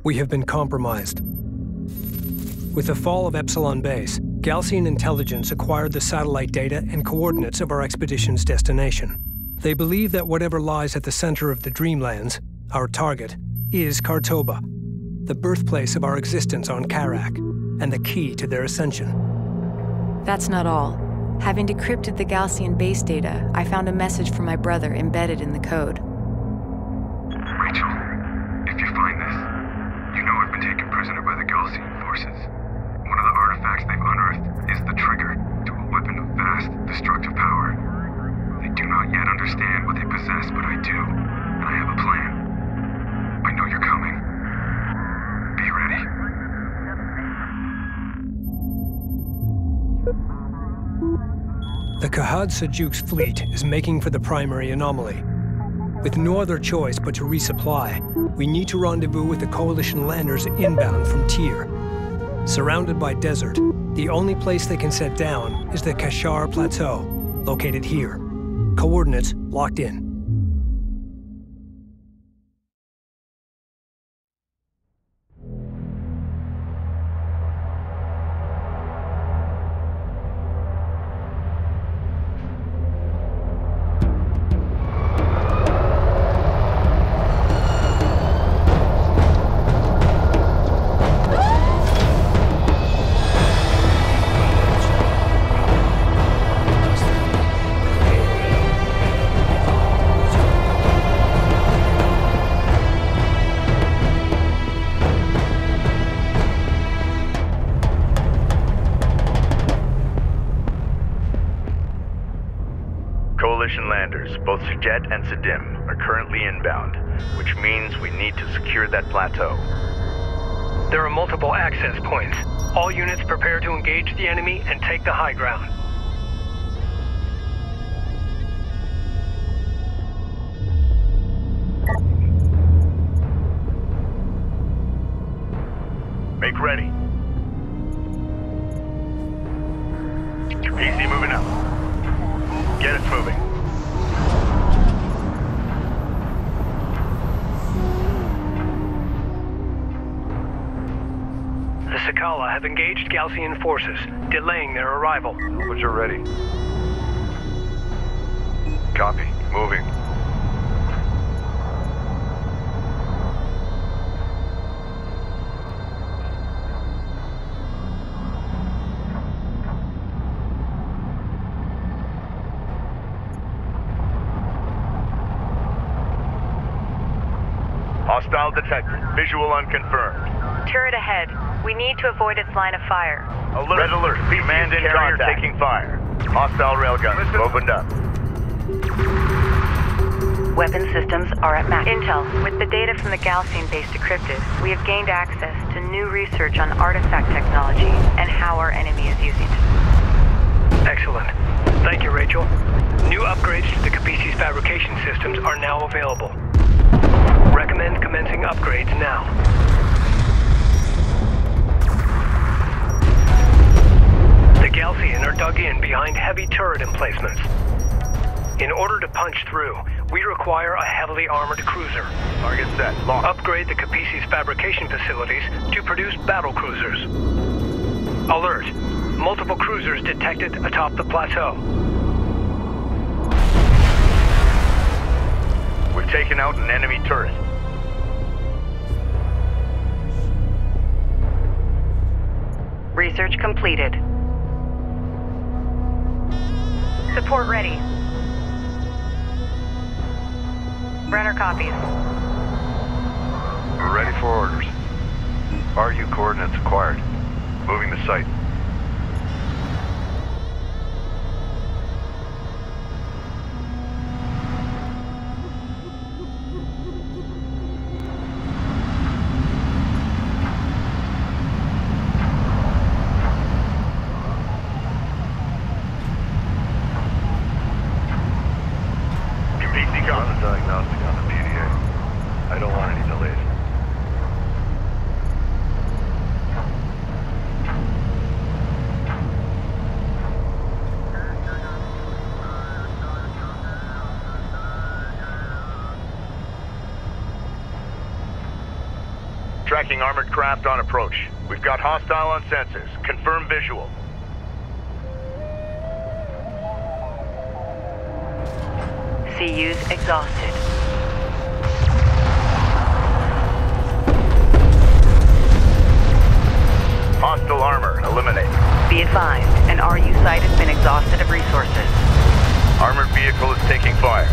We have been compromised. With the fall of Epsilon Base, Galcian intelligence acquired the satellite data and coordinates of our expedition's destination. They believe that whatever lies at the center of the Dreamlands, our target, is Kartoba, the birthplace of our existence on Kharak, and the key to their ascension. That's not all. Having decrypted the Galcian base data, I found a message from my brother embedded in the code. Rachel, if you find this, you know I've been taken prisoner by the Galcian forces. One of the artifacts they've unearthed is the trigger to a weapon of vast, destructive power. They do not yet understand what they possess, but I do, and I have a plan. I know you're coming. Be ready. The Kahad-Sajuk's fleet is making for the primary anomaly. With no other choice but to resupply, we need to rendezvous with the Coalition landers inbound from Tyr. Surrounded by desert, the only place they can set down is the Kashar Plateau, located here. Coordinates locked in. demolition landers, both Jet and Dimm, are currently inbound, which means we need to secure that plateau. There are multiple access points. All units prepare to engage the enemy and take the high ground. Make ready. PC moving up. Get us moving. The Sakala have engaged Gaussian forces, delaying their arrival. When you're ready. Copy. Moving. Hostile detected. Visual unconfirmed. Turret ahead. We need to avoid its line of fire. Alert. Red alert. Command in carrier taking fire. Hostile railguns opened up. Weapon systems are at max. Intel, with the data from the Gaussian base decrypted, we have gained access to new research on artifact technology and how our enemy is using it. Excellent. Thank you, Rachel. New upgrades to the Capisi's fabrication systems are now available. Recommend commencing upgrades now. The Gaussian are dug in behind heavy turret emplacements. In order to punch through, we require a heavily armored cruiser. Target set. Locked. Upgrade the Capisi's fabrication facilities to produce battle cruisers. Alert. Multiple cruisers detected atop the plateau. We've taken out an enemy turret. Research completed. Support ready. Runner copies. We're ready for orders. RU coordinates acquired. Moving to site. Diagnostic on the PDA. I don't want any delays. Tracking armored craft on approach. We've got hostile on sensors. Confirm visual. CUs exhausted. Hostile armor eliminated. Be advised, an RU site has been exhausted of resources. Armored vehicle is taking fire.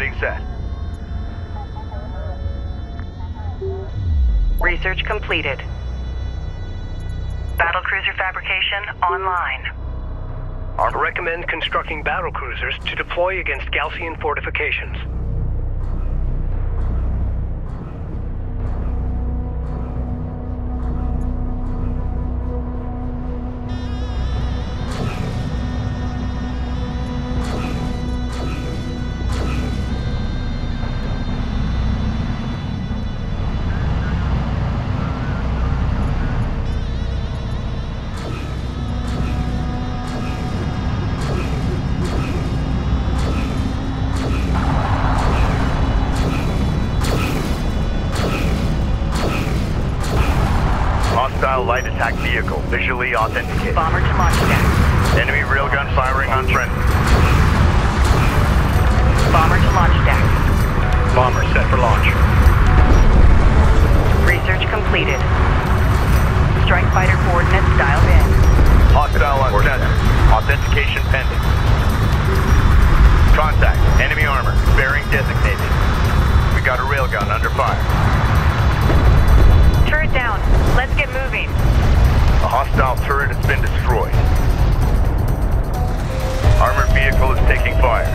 Heading set. Research completed. Battlecruiser fabrication online. I recommend constructing battlecruisers to deploy against Gaussian fortifications. Light attack vehicle, visually authenticated. Bomber to launch deck. Enemy railgun firing on friendly. Bomber to launch deck. Bomber set for launch. Research completed. Strike fighter coordinates dialed in. Hostile on center. Authentication pending. Contact. Enemy armor. Bearing designated. We got a railgun under fire. Turret down. Let's get moving. A hostile turret has been destroyed. Armored vehicle is taking fire.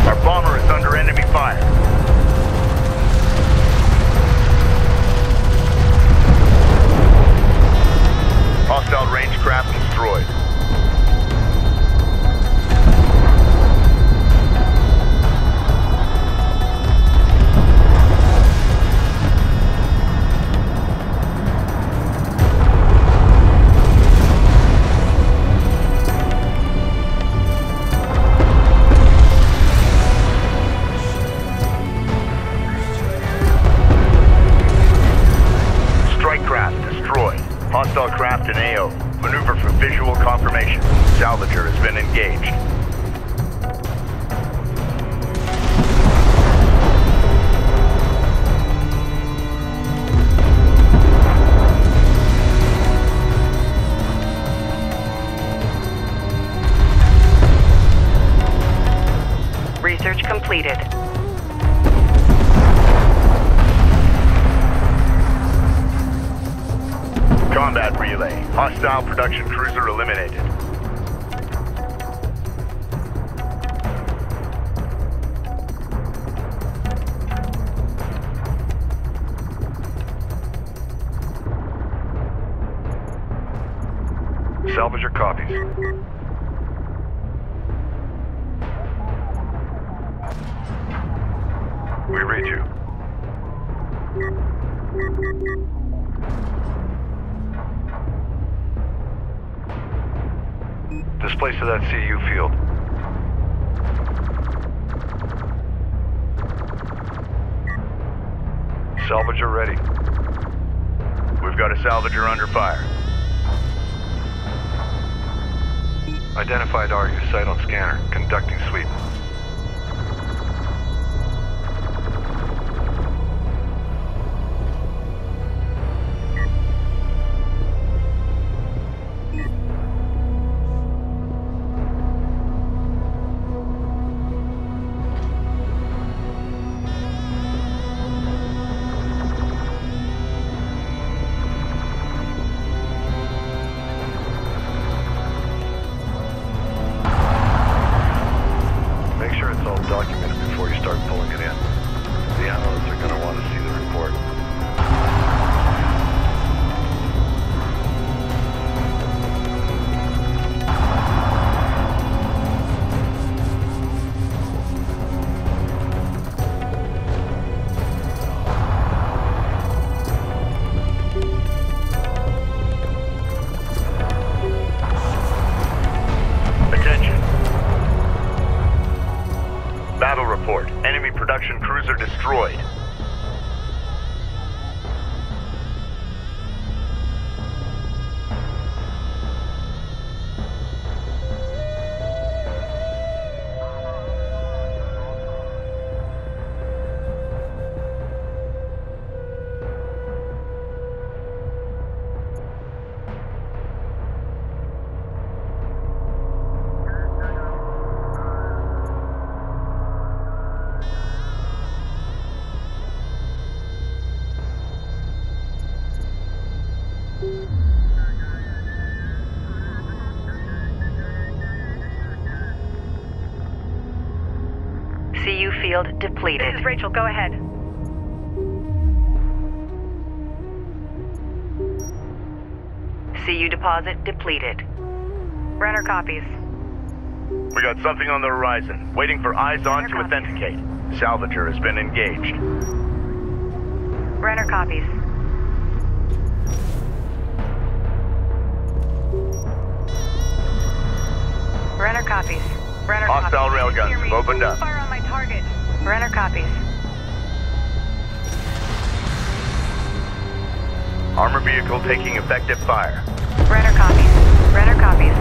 Our bomber is under enemy fire. Hostile range craft destroyed. Hostile craft in AO. Maneuver for visual confirmation. Salvager has been engaged. Research completed. Combat relay. Hostile production cruiser eliminated. Salvager copies. We read you. Displace to that CU field. Salvager ready. We've got a salvager under fire. Identified RU site on scanner. Conducting sweep. Production cruiser destroyed. field depleted. This is Rachel, go ahead. CU deposit depleted. Runner copies. We got something on the horizon. Waiting for eyes on to authenticate. Salvager has been engaged. Runner copies. Runner copies. Runner Hostile copies. railguns Hear me. have opened up. Fire on my target. Runner copies. Armor vehicle taking effective fire. Runner copies. Runner copies.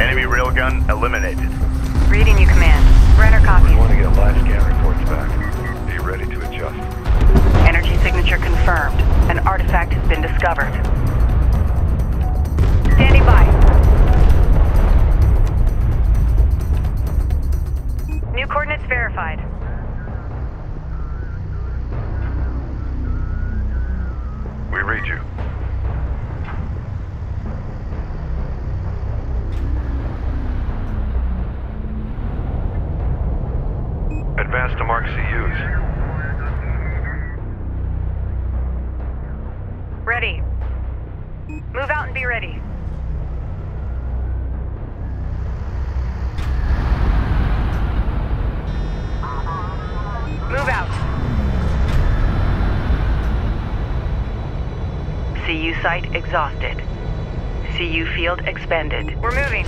Enemy railgun eliminated. Reading you, command. Runner copies. We want to get live scan reports back. Be ready to adjust. Energy signature confirmed. An artifact has been discovered. Standing by. New coordinates verified. We read you. Advance to mark CUs. Ready. Move out and be ready. Move out. CU site exhausted. CU field expended. We're moving.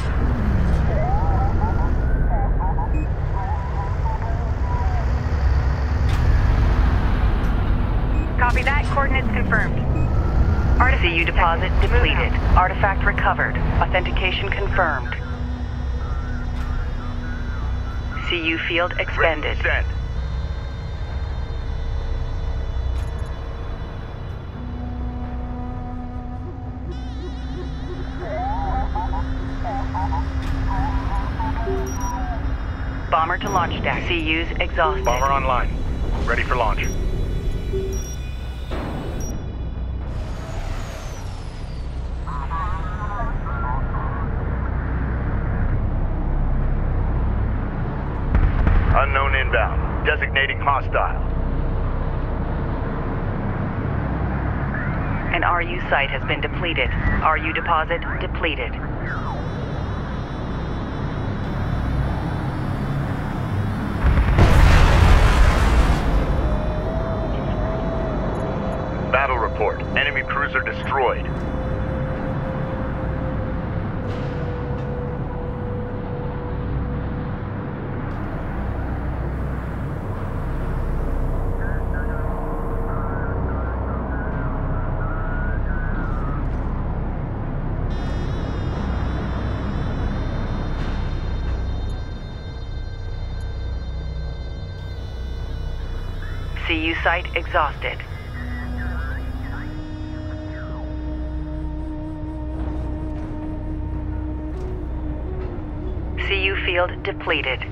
Copy that. Coordinates confirmed. CU deposit depleted. Artifact recovered. Authentication confirmed. CU field expended. Send. Bomber to launch deck. CU's exhausted. Bomber online. Ready for launch. Unknown inbound. Designating hostile. An RU site has been depleted. RU deposit depleted. Battle report. Enemy cruiser destroyed. CU site exhausted. CU field depleted.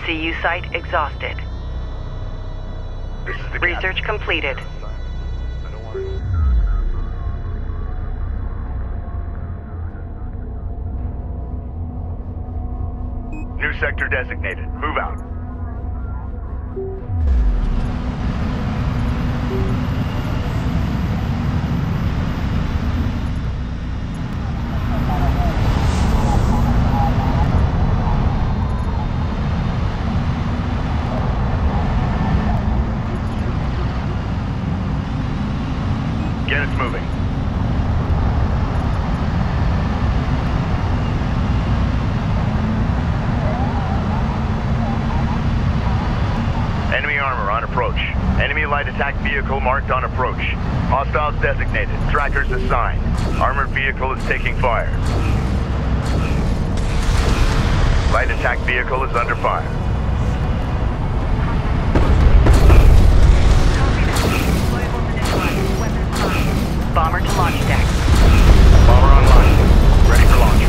CU site exhausted. This is the Research completed. New sector designated. Move out. Get us moving. Enemy armor on approach. Enemy light attack vehicle marked on approach. Hostiles designated. Trackers assigned. Armored vehicle is taking fire. Light attack vehicle is under fire. Bomber to launch deck. Bomber online. Ready for launch.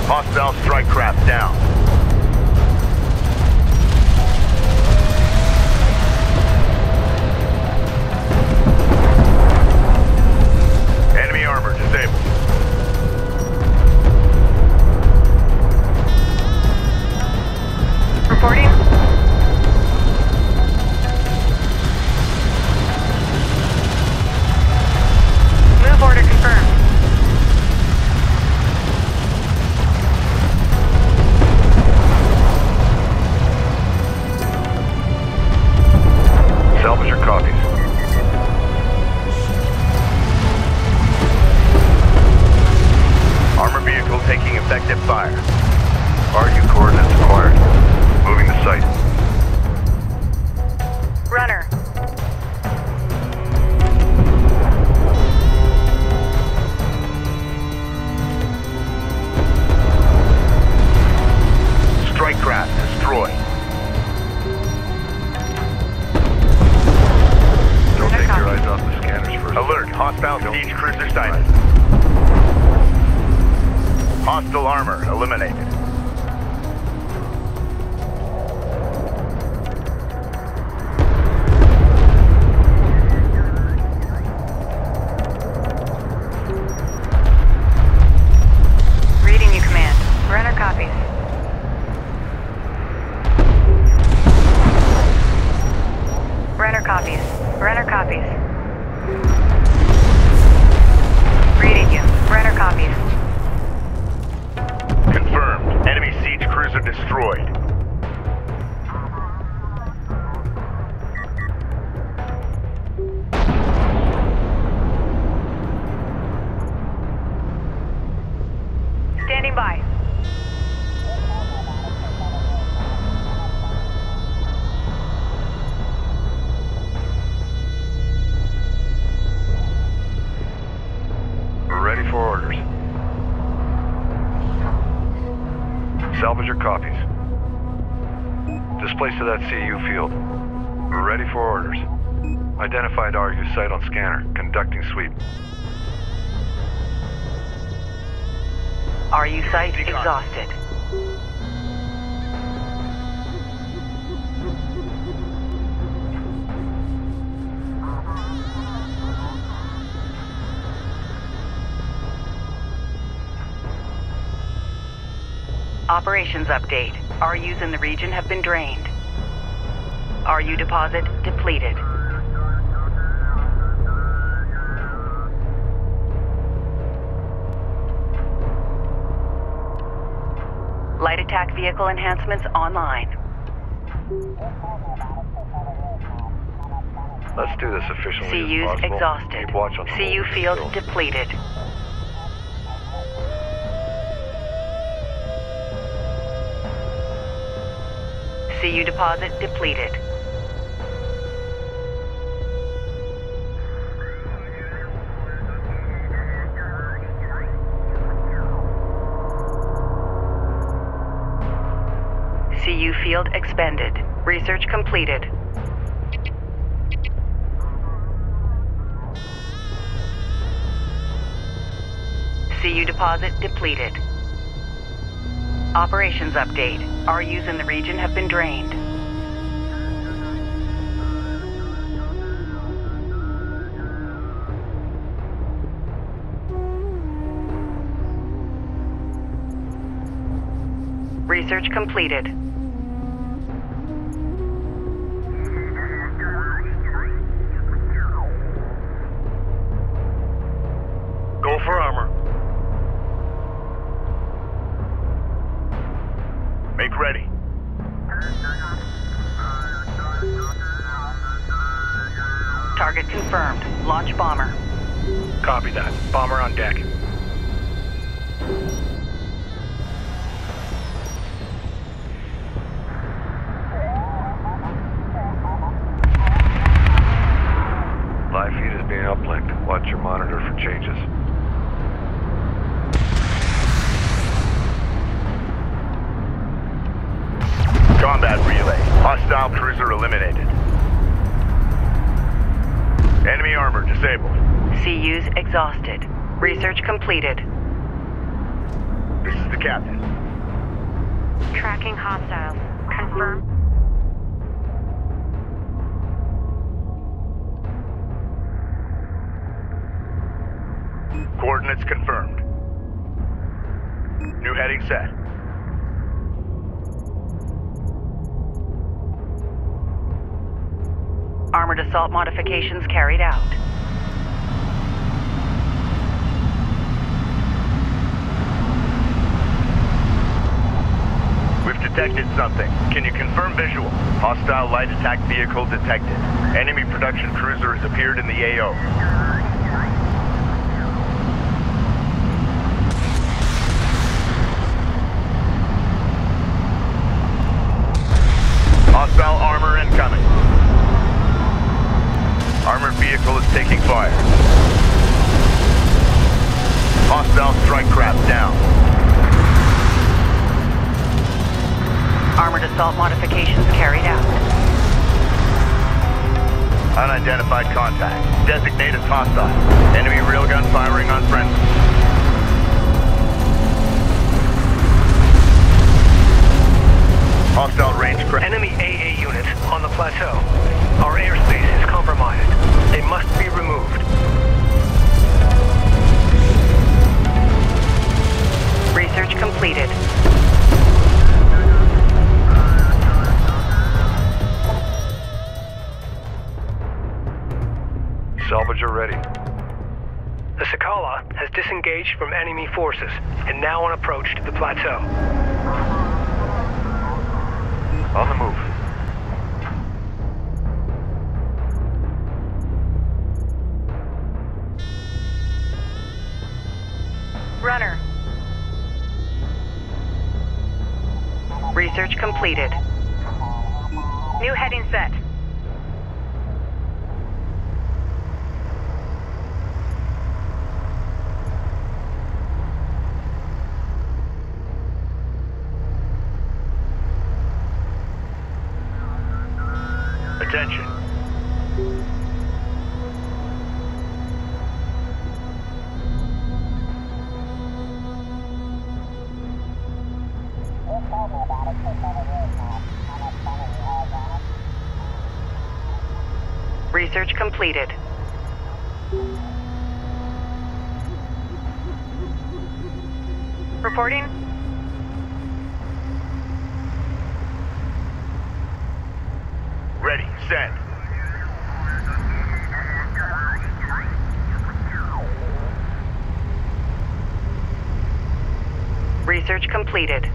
Hostile strike craft down. Enemy armor disabled. Reporting. Move order confirmed. Salvage your copies. Armor vehicle taking effective fire. RU coordinates acquired. Moving to site. Runner. Strike craft destroyed. Don't take your eyes off the scanners first. Alert, hostile siege cruiser sighted. Hostile armor eliminated. Reading you, command. Runner copies. Runner copies. Runner copies. Reading you. Runner copies. Confirmed. Enemy siege cruiser destroyed. Standing by. We're ready for orders. Salvage your copies. Displace to that CU field. We're ready for orders. Identified RU site on scanner. Conducting sweep. RU site exhausted. Operations update. RUs in the region have been drained. RU deposit depleted. Light attack vehicle enhancements online. Let's do this efficiently CUs as possible. exhausted. Keep watch on the CU whole field field. depleted. CU deposit depleted. CU field expended. Research completed. CU deposit depleted. Operations update. RUs in the region have been drained. Research completed. Go for armor. Make ready. Target confirmed. Launch bomber. Copy that. Bomber on deck. Live feed is being uplinked. Watch your monitor for changes. Combat relay. Hostile cruiser eliminated. Enemy armor disabled. CUs exhausted. Research completed. This is the captain. Tracking hostiles. Confirm. Coordinates confirmed. New heading set. Armored assault modifications carried out. We've detected something. Can you confirm visual? Hostile light attack vehicle detected. Enemy production cruiser has appeared in the AO. Hostile armor incoming. Armored vehicle is taking fire. Hostile strike craft down. Armored assault modifications carried out. Unidentified contact. Designate as hostile. Enemy railgun firing on friendly. Hostile range craft. Enemy AA units on the plateau. Our airspace is compromised. They must be removed. Research completed. Salvager ready. The Sakala has disengaged from enemy forces and now on approach to the plateau. On the move. Runner. Research completed. New heading set. Attention. Research completed. Reporting. Ready. Send. Research completed.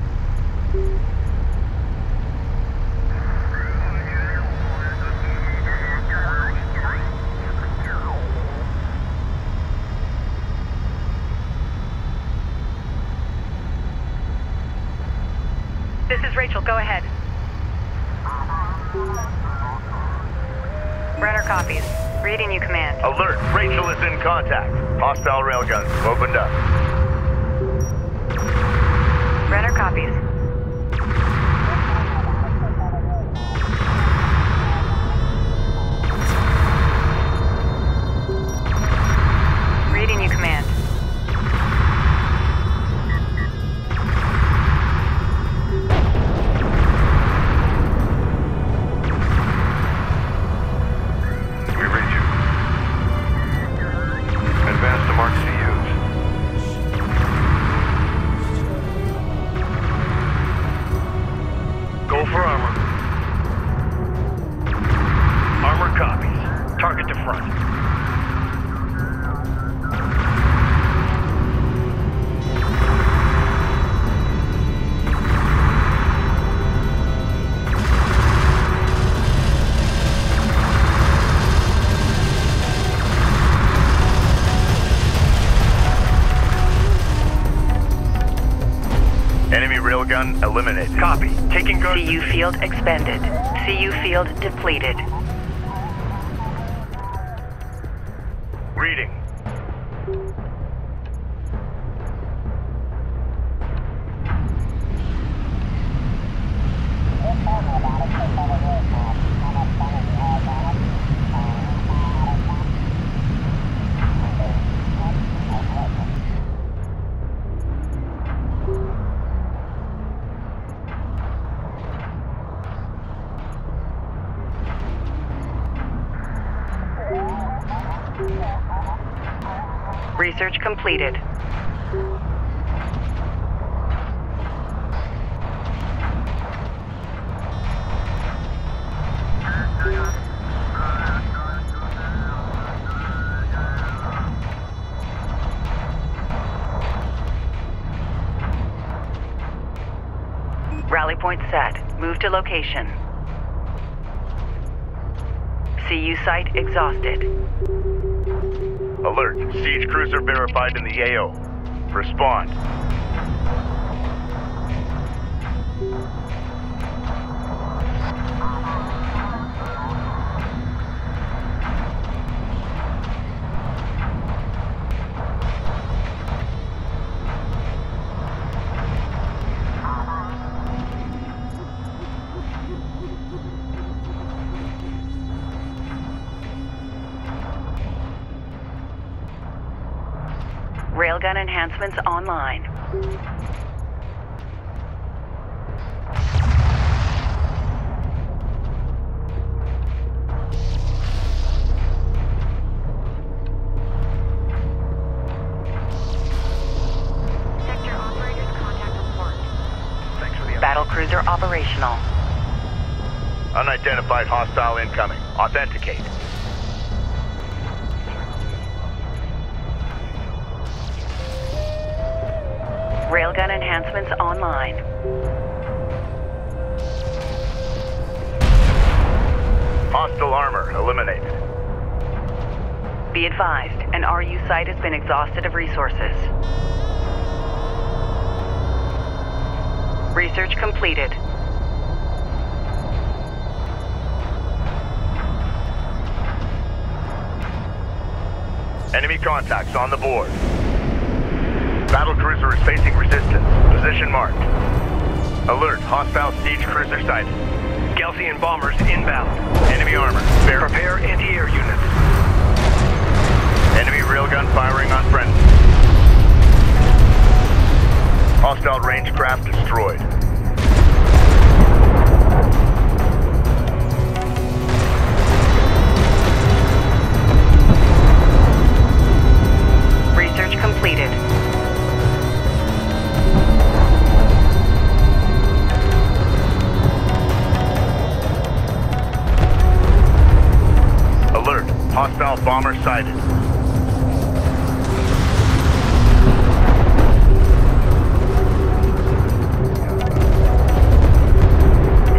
This is Rachel. Go ahead. Runner copies. Reading you command. Alert. Rachel is in contact. Hostile railguns opened up. Runner copies. Reading you command. front. Enemy railgun eliminated. Copy. Taking guard. CU field expended. CU field depleted. Reading. Research completed. Rally point set. Move to location. CU site exhausted. Alert. Siege cruiser verified in the AO. Respond. Railgun enhancements online. Sector operators contact report. Thanks for the Battle cruiser operational. unidentified hostile incoming. Authenticate. Railgun enhancements online. Hostile armor eliminated. Be advised, an RU site has been exhausted of resources. Research completed. Enemy contacts on the board. Battle cruiser is facing resistance. Position marked. Alert, hostile siege cruiser sighted. Galcian bombers inbound. Enemy armor. Prepare anti-air units. Enemy railgun firing on friendly. Hostile range craft destroyed. Research completed. Alert, hostile bomber sighted.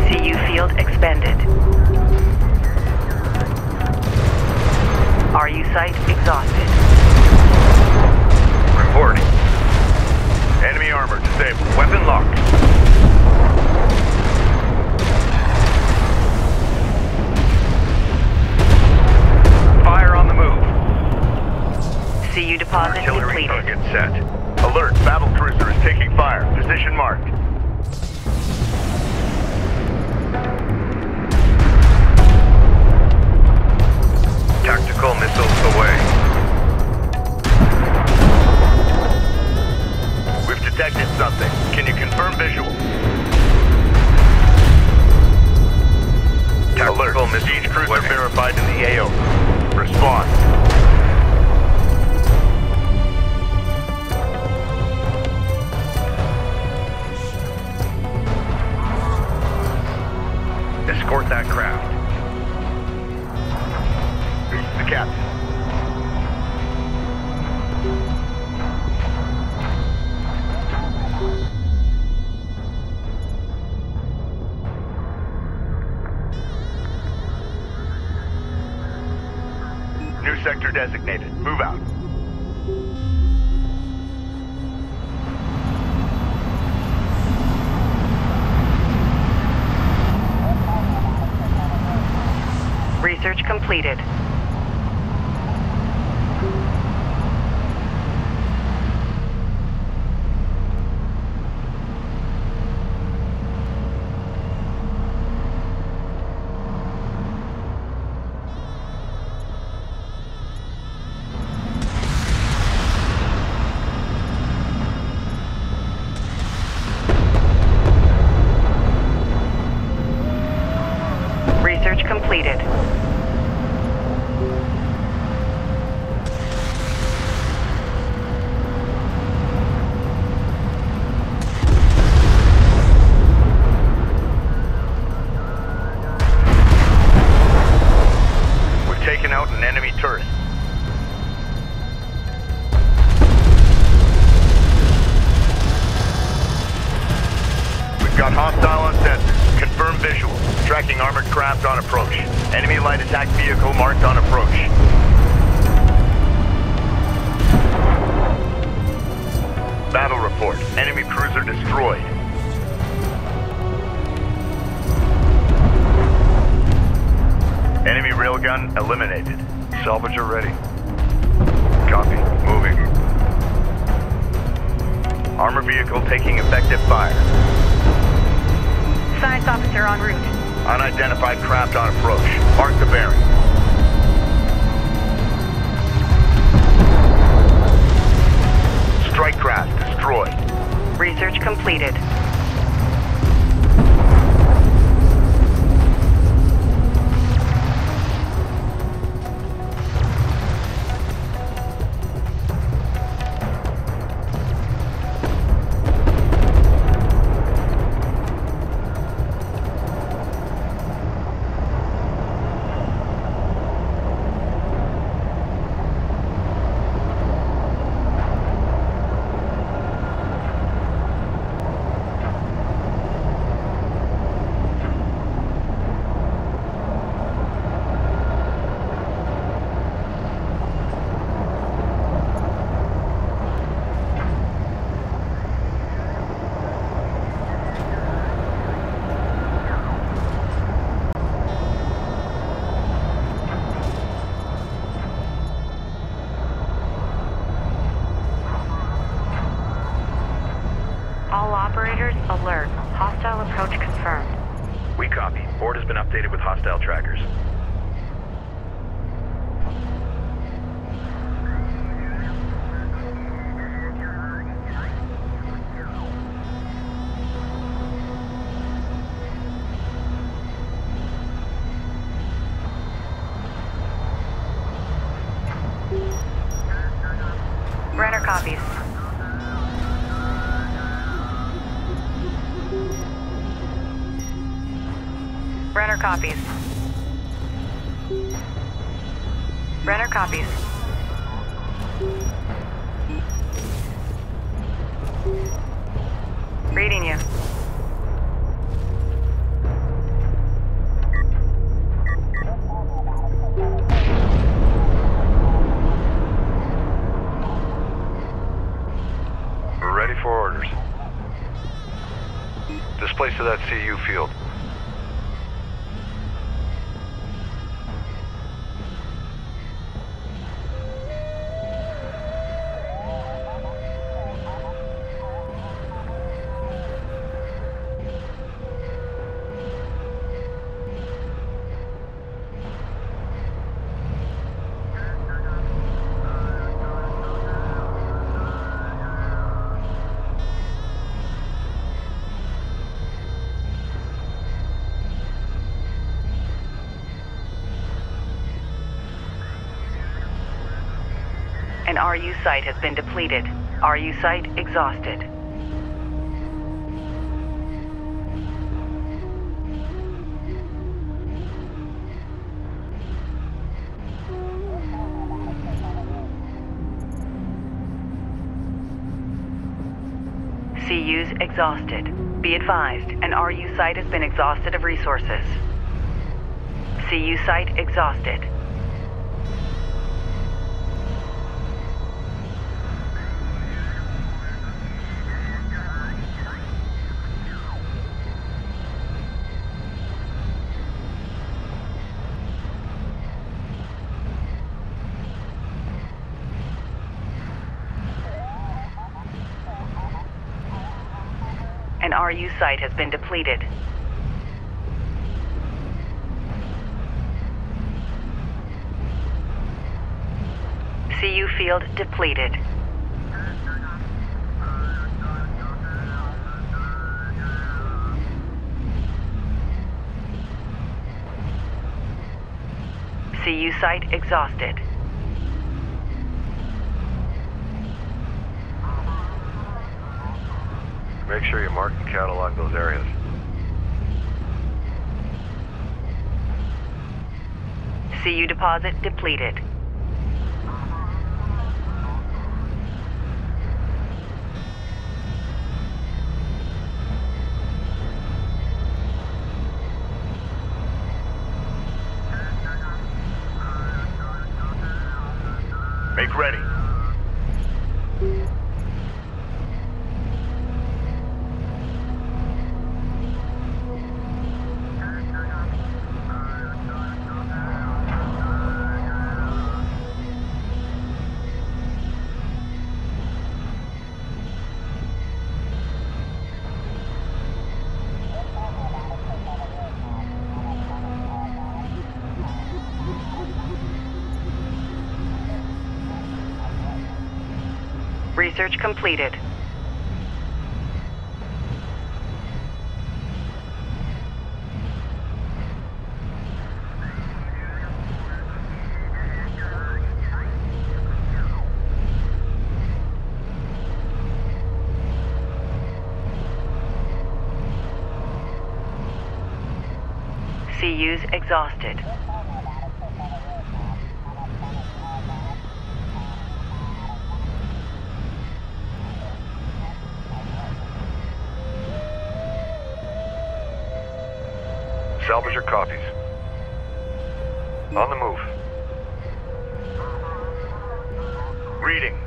CU field expended. RU site exhausted. Reporting. Enemy armor disabled. Weapon locked. Fire on the move. CU deposit Artillery depleted. target set. Alert, battle cruiser is taking fire. Position marked. Tactical missiles away. We've detected something. Can you confirm visual? Tactical Alert, siege missiles cruiser away. verified in the AO. Respond. Escort that craft. Reach the sector designated. Move out. Research completed. Research completed. We've taken out an enemy turret. We've got hostile on sensors. Confirm visual. Tracking armored craft on approach. Enemy light attack vehicle marked on approach. Battle report. Enemy cruiser destroyed. Enemy railgun eliminated. Salvager ready. Copy. Moving. Armor vehicle taking effective fire. Science officer en route. Unidentified craft on approach. Mark the bearing. Strike craft destroyed. Research completed. All operators, alert. Hostile approach confirmed. We copy. Board has been updated with hostile trackers. Brenner copies. Brenner copies. Brenner copies. Reading you. We're ready for orders. Displace to that CU field. An RU site has been depleted. RU site exhausted. CU's exhausted. Be advised, an RU site has been exhausted of resources. CU site exhausted. An RU site has been depleted. CU field depleted. CU site exhausted. Make sure you mark and catalog those areas. CU deposit depleted. Make ready. Research completed. CUs exhausted. Salvage your copies. On the move. Reading.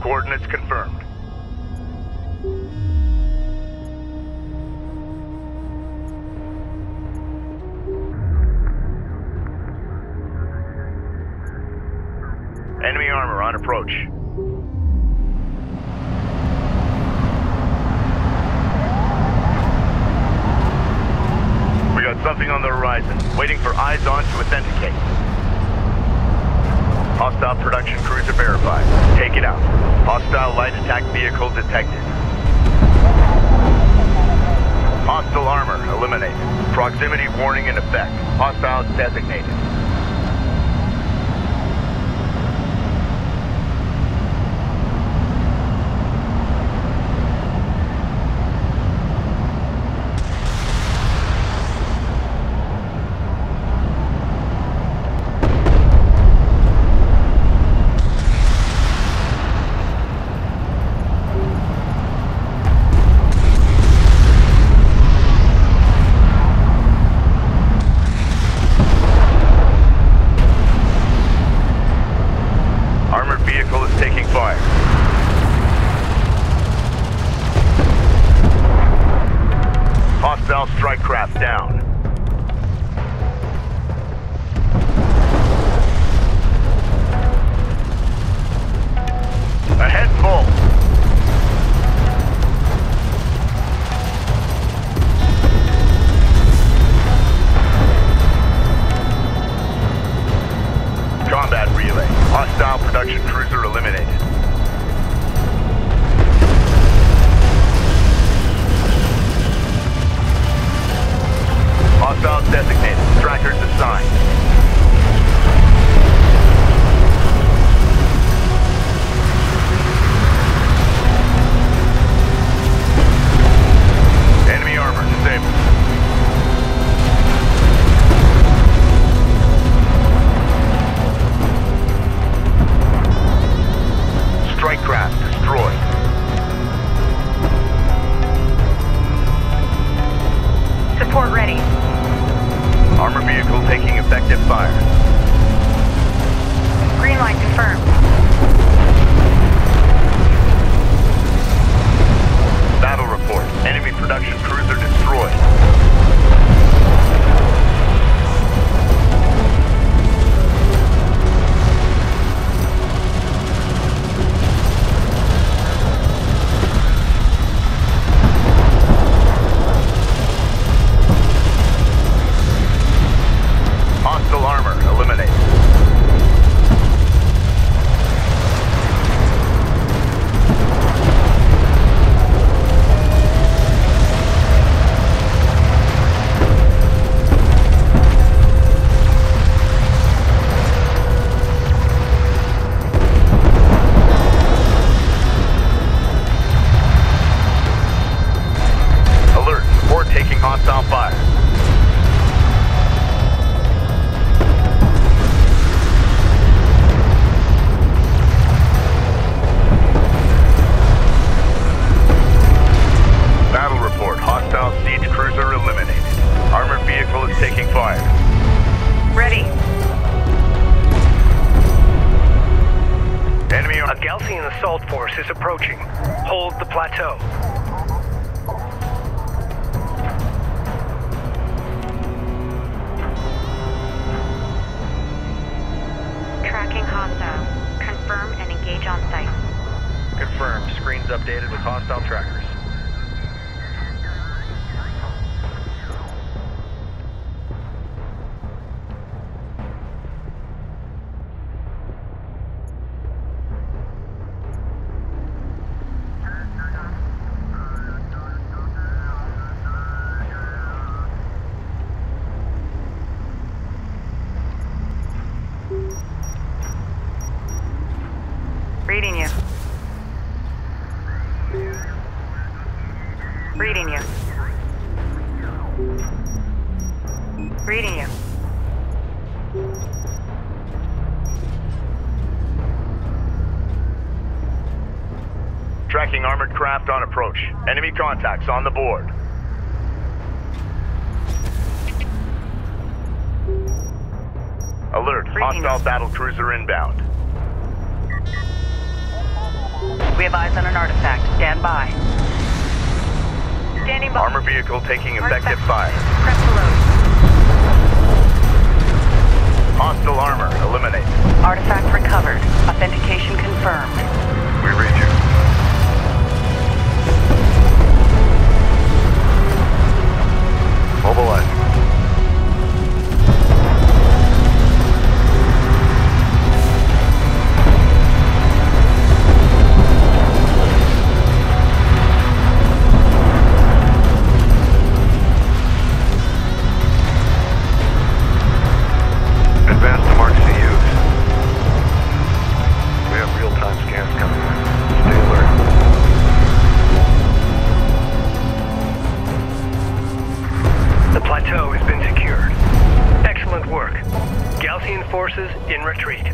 Coordinates confirmed. Enemy armor on approach. We got something on the horizon, waiting for eyes on to authenticate. Hostile production cruiser verified. Take it out. Hostile light attack vehicle detected. Hostile armor eliminated. Proximity warning in effect. Hostiles designated. Strike craft down. Ahead full. Combat relay. Hostile production cruiser eliminated. Hostiles designated. Strikers assigned. Enemy armor disabled. Strike craft destroyed. Support ready. Armor vehicle taking effective fire. Green light confirmed. report. Enemy production cruiser destroyed. Hostile armor eliminated. Alert, support taking hostile fire. Battle report. Hostile siege cruiser eliminated. Armored vehicle is taking fire. Ready. Enemy A Galcian assault force is approaching. Hold the plateau. Tracking hostile. Confirm and engage on site. confirmed. Screens updated with hostile trackers. Reading you. Reading you. Reading you. Tracking armored craft on approach. Enemy contacts on the board. Alert, hostile battle cruiser inbound. We have eyes on an artifact. Stand by. Standing by. Armor vehicle taking effective fire. Press the load. Hostile armor eliminated. Artifact recovered. Authentication confirmed. We read you. Mobilize. Advance to mark CUs. We have real-time scans coming in. Stay alert. The plateau has been secured. Excellent work. Galcian forces in retreat.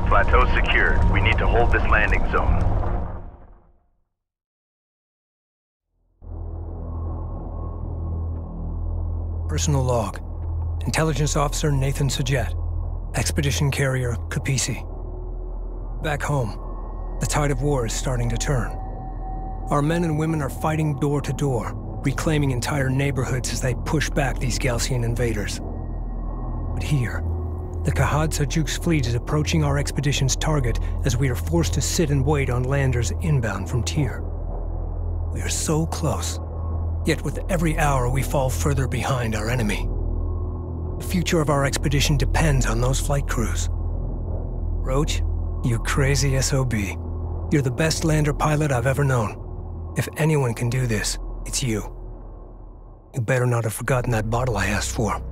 Plateau secured. We need to hold this landing zone. Personal log. Intelligence Officer Nathan Sajet. Expedition Carrier Kapisi. Back home, the tide of war is starting to turn. Our men and women are fighting door to door, reclaiming entire neighborhoods as they push back these Galcian invaders. But here, the Kahad Sajuk's fleet is approaching our expedition's target as we are forced to sit and wait on landers inbound from Tyr. We are so close, yet with every hour we fall further behind our enemy. The future of our expedition depends on those flight crews. Roach, you crazy SOB. You're the best lander pilot I've ever known. If anyone can do this, it's you. You better not have forgotten that bottle I asked for.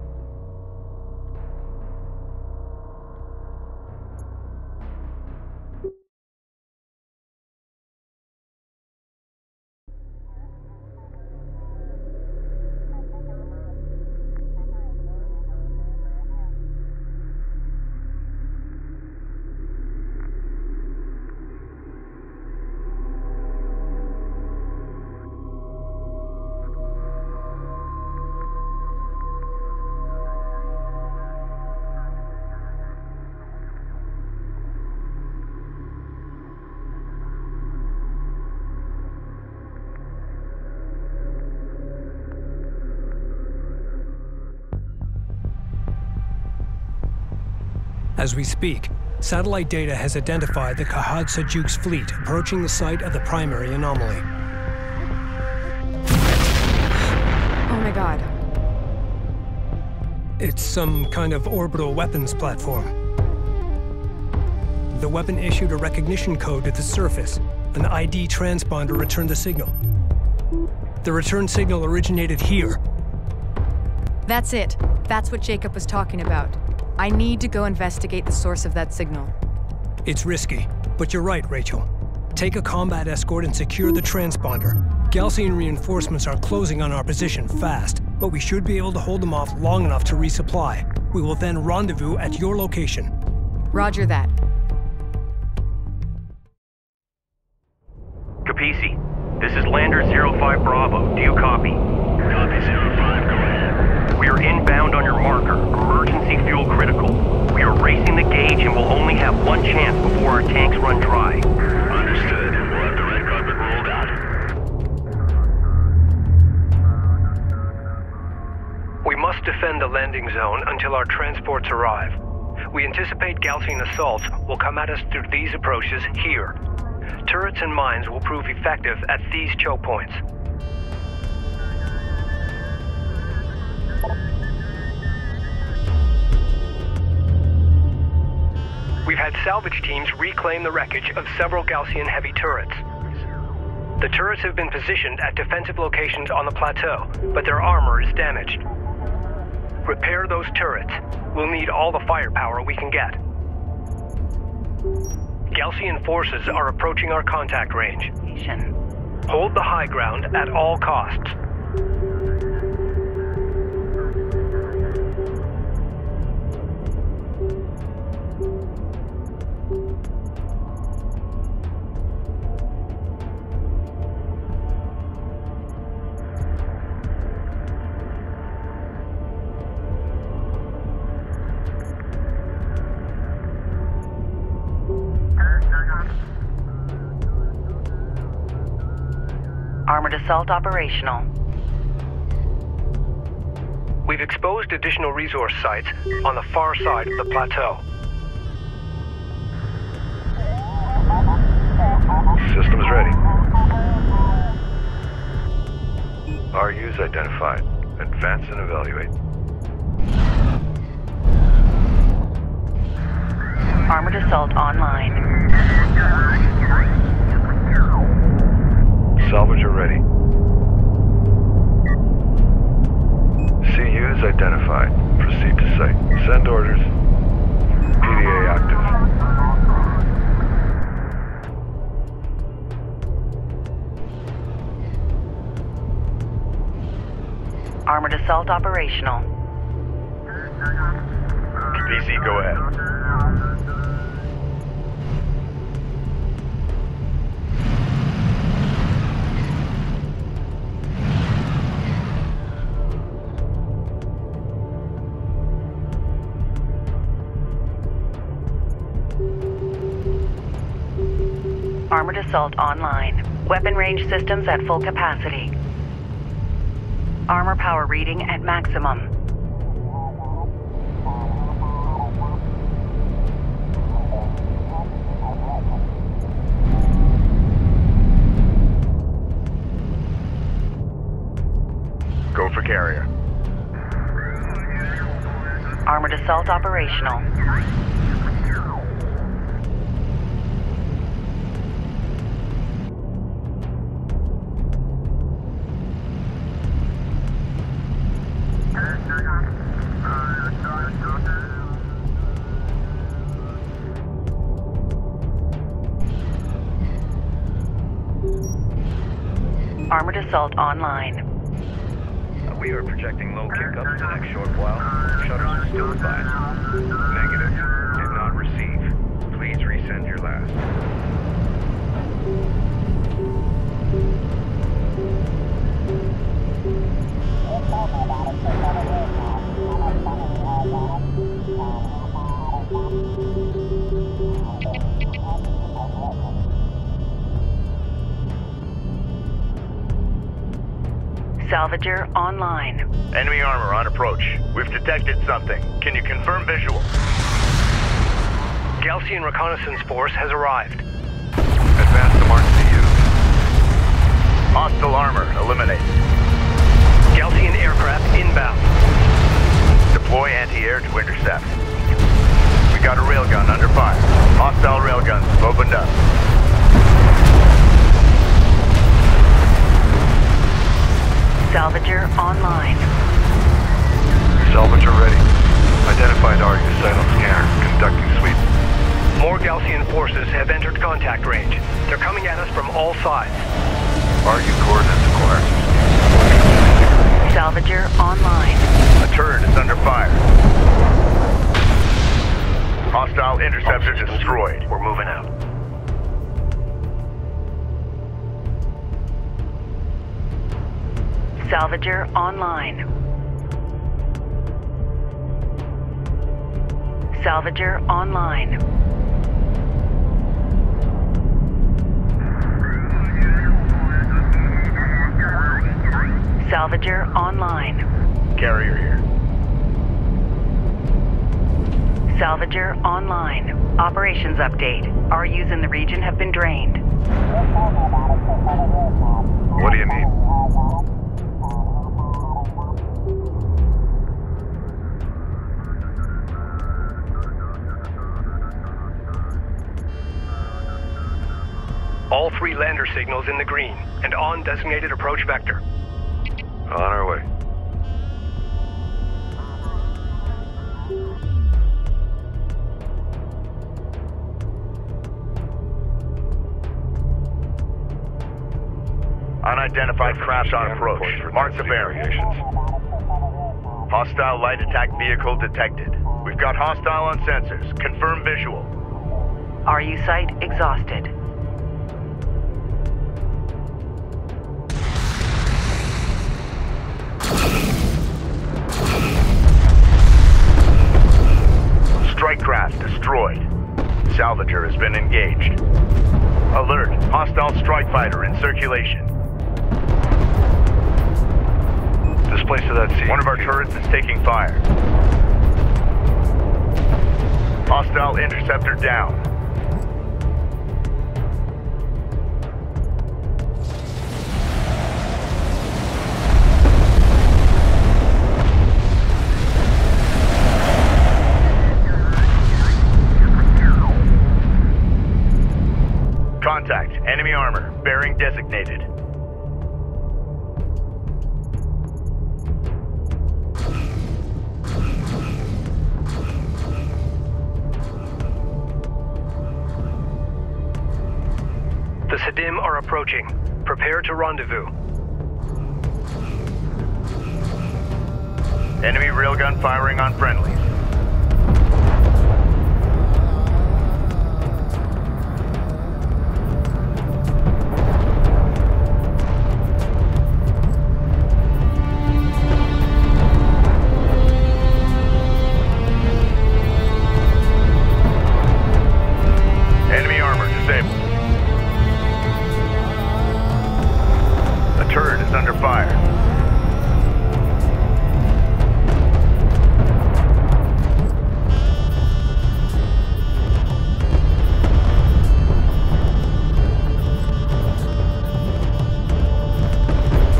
As we speak, satellite data has identified the Kahad Sajuk's fleet approaching the site of the primary anomaly. Oh my god. It's some kind of orbital weapons platform. The weapon issued a recognition code to the surface. An ID transponder returned the signal. The return signal originated here. That's it. That's what Jacob was talking about. I need to go investigate the source of that signal. It's risky, but you're right, Rachel. Take a combat escort and secure the transponder. Galcian reinforcements are closing on our position fast, but we should be able to hold them off long enough to resupply. We will then rendezvous at your location. Roger that. Capisi, this is Lander 05 Bravo. Do you copy? Copy 05, go ahead. We are inbound on your marker. Emergency fuel critical. We are racing the gauge and will only have one chance before our tanks run dry. Understood. We'll have the red carpet rolled out. We must defend the landing zone until our transports arrive. We anticipate Galcian assaults will come at us through these approaches here. Turrets and mines will prove effective at these choke points. We've had salvage teams reclaim the wreckage of several Galcian heavy turrets. The turrets have been positioned at defensive locations on the plateau, but their armor is damaged. Repair those turrets. We'll need all the firepower we can get. Galcian forces are approaching our contact range. Hold the high ground at all costs. Armored assault operational. We've exposed additional resource sites on the far side of the plateau. Systems ready. RUs identified. Advance and evaluate. Armored assault online. Salvager ready. CUs identified. Proceed to site. Send orders. PDA active. Armored assault operational. PC, go ahead. Armored assault online. Weapon range systems at full capacity. Armor power reading at maximum. Go for carrier. Armored assault operational. Armored assault online. We are projecting low kick-up the next short while. Shutters are still advised. Negative. Did not receive. Please resend your last. Salvager online. Enemy armor on approach. We've detected something. Can you confirm visual? Gaussian reconnaissance force has arrived. Advance to mark CU. Hostile armor eliminated. Gaussian aircraft inbound. Deploy anti-air to intercept. We got a railgun under fire. Hostile railguns opened up. Salvager online. Salvager ready. Identified RU site on scanner. Conducting sweep. More Gaussian forces have entered contact range. They're coming at us from all sides. RU coordinates acquired. Salvager online. A turret is under fire. Hostile interceptor destroyed. We're moving out. Salvager online. Salvager online. Salvager online. Carrier here. Salvager online. Operations update. RUs in the region have been drained. What do you need? All 3 lander signals in the green and on designated approach vector. On our way. Unidentified crash on approach. Mark the bearing. Hostile light attack vehicle detected. We've got hostile on sensors. Confirm visual. RU site exhausted. Strike craft destroyed. Salvager has been engaged. Alert! Hostile strike fighter in circulation. Displace to that seat. One of our turrets is taking fire. Hostile interceptor down. Contact. Enemy armor. Bearing designated. The Dimm are approaching. Prepare to rendezvous. Enemy railgun firing on friendlies. Enemy armor disabled. A turret is under fire.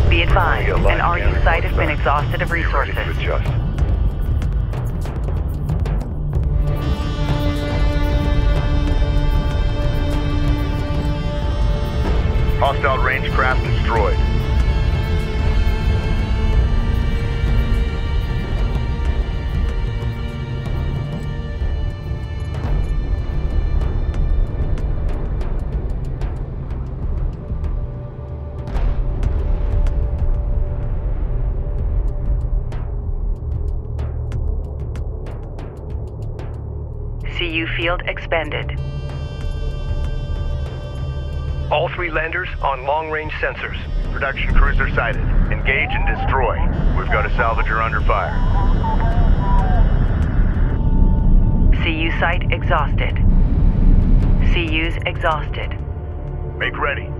Be advised, an RU site has been exhausted of resources. Adjust. Hostile range craft destroyed. CU field expended. All 3 landers on long-range sensors. Production cruiser sighted. Engage and destroy. We've got a salvager under fire. CU site exhausted. CUs exhausted. Make ready.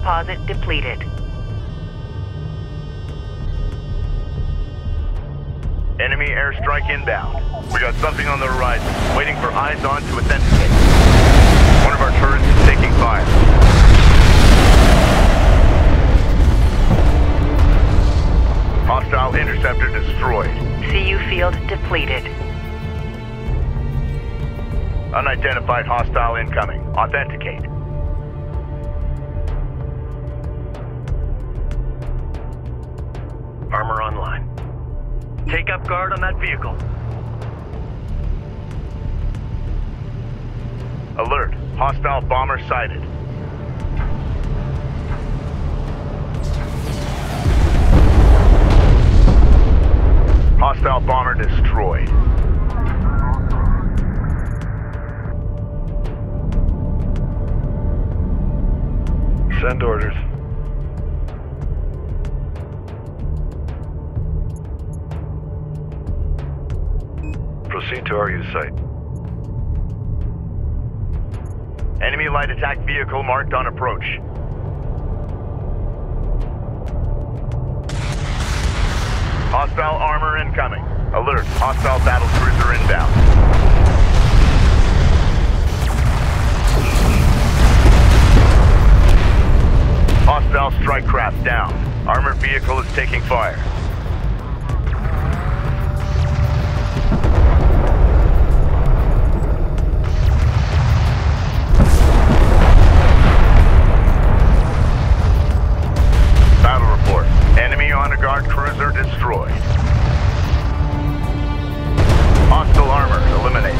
deposit depleted. Enemy airstrike inbound. We got something on the horizon. Waiting for eyes on to authenticate. One of our turrets is taking fire. Hostile interceptor destroyed. CU field depleted. Unidentified hostile incoming. Authenticate. Armor online. Take up guard on that vehicle. Alert. Hostile bomber sighted. Hostile bomber destroyed. Send orders. Proceed to our use site. Enemy light attack vehicle marked on approach. Hostile armor incoming. Alert. Hostile battle cruiser inbound. Hostile strike craft down. Armored vehicle is taking fire. Battle report. Enemy honor guard cruiser destroyed. Hostile armor eliminated.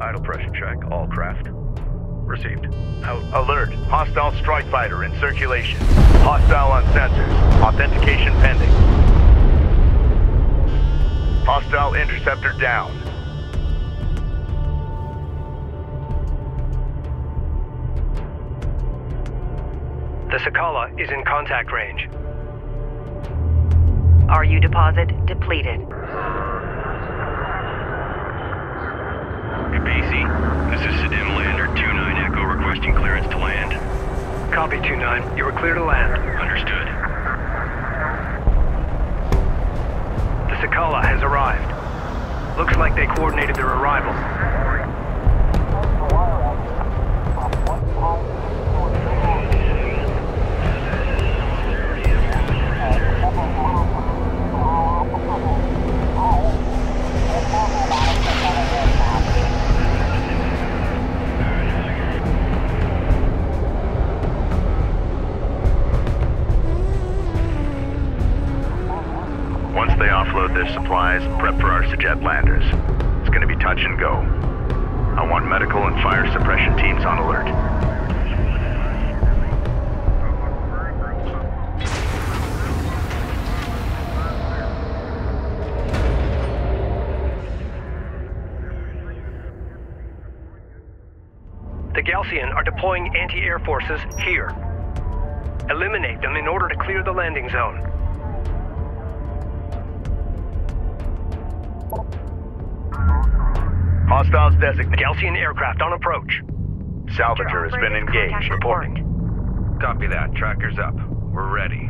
Idle pressure check, all craft. Received. Out. Alert. Hostile strike fighter in circulation. Hostile on sensors. Authentication pending. Hostile interceptor down. The Sakala is in contact range. RU deposit depleted. GIGABYTE, this is Dimm Lander 2-9 Echo requesting clearance to land. Copy 2-9. You are clear to land. Understood. The Sakala has arrived. Looks like they coordinated their arrival. Once they offload their supplies, prep for our jet landers. It's gonna be touch and go. I want medical and fire suppression teams on alert. The Galcian are deploying anti-air forces here. Eliminate them in order to clear the landing zone. Hostiles designated. Galcian aircraft on approach. Salvager has been engaged. Reporting. Copy that. Tracker's up. We're ready.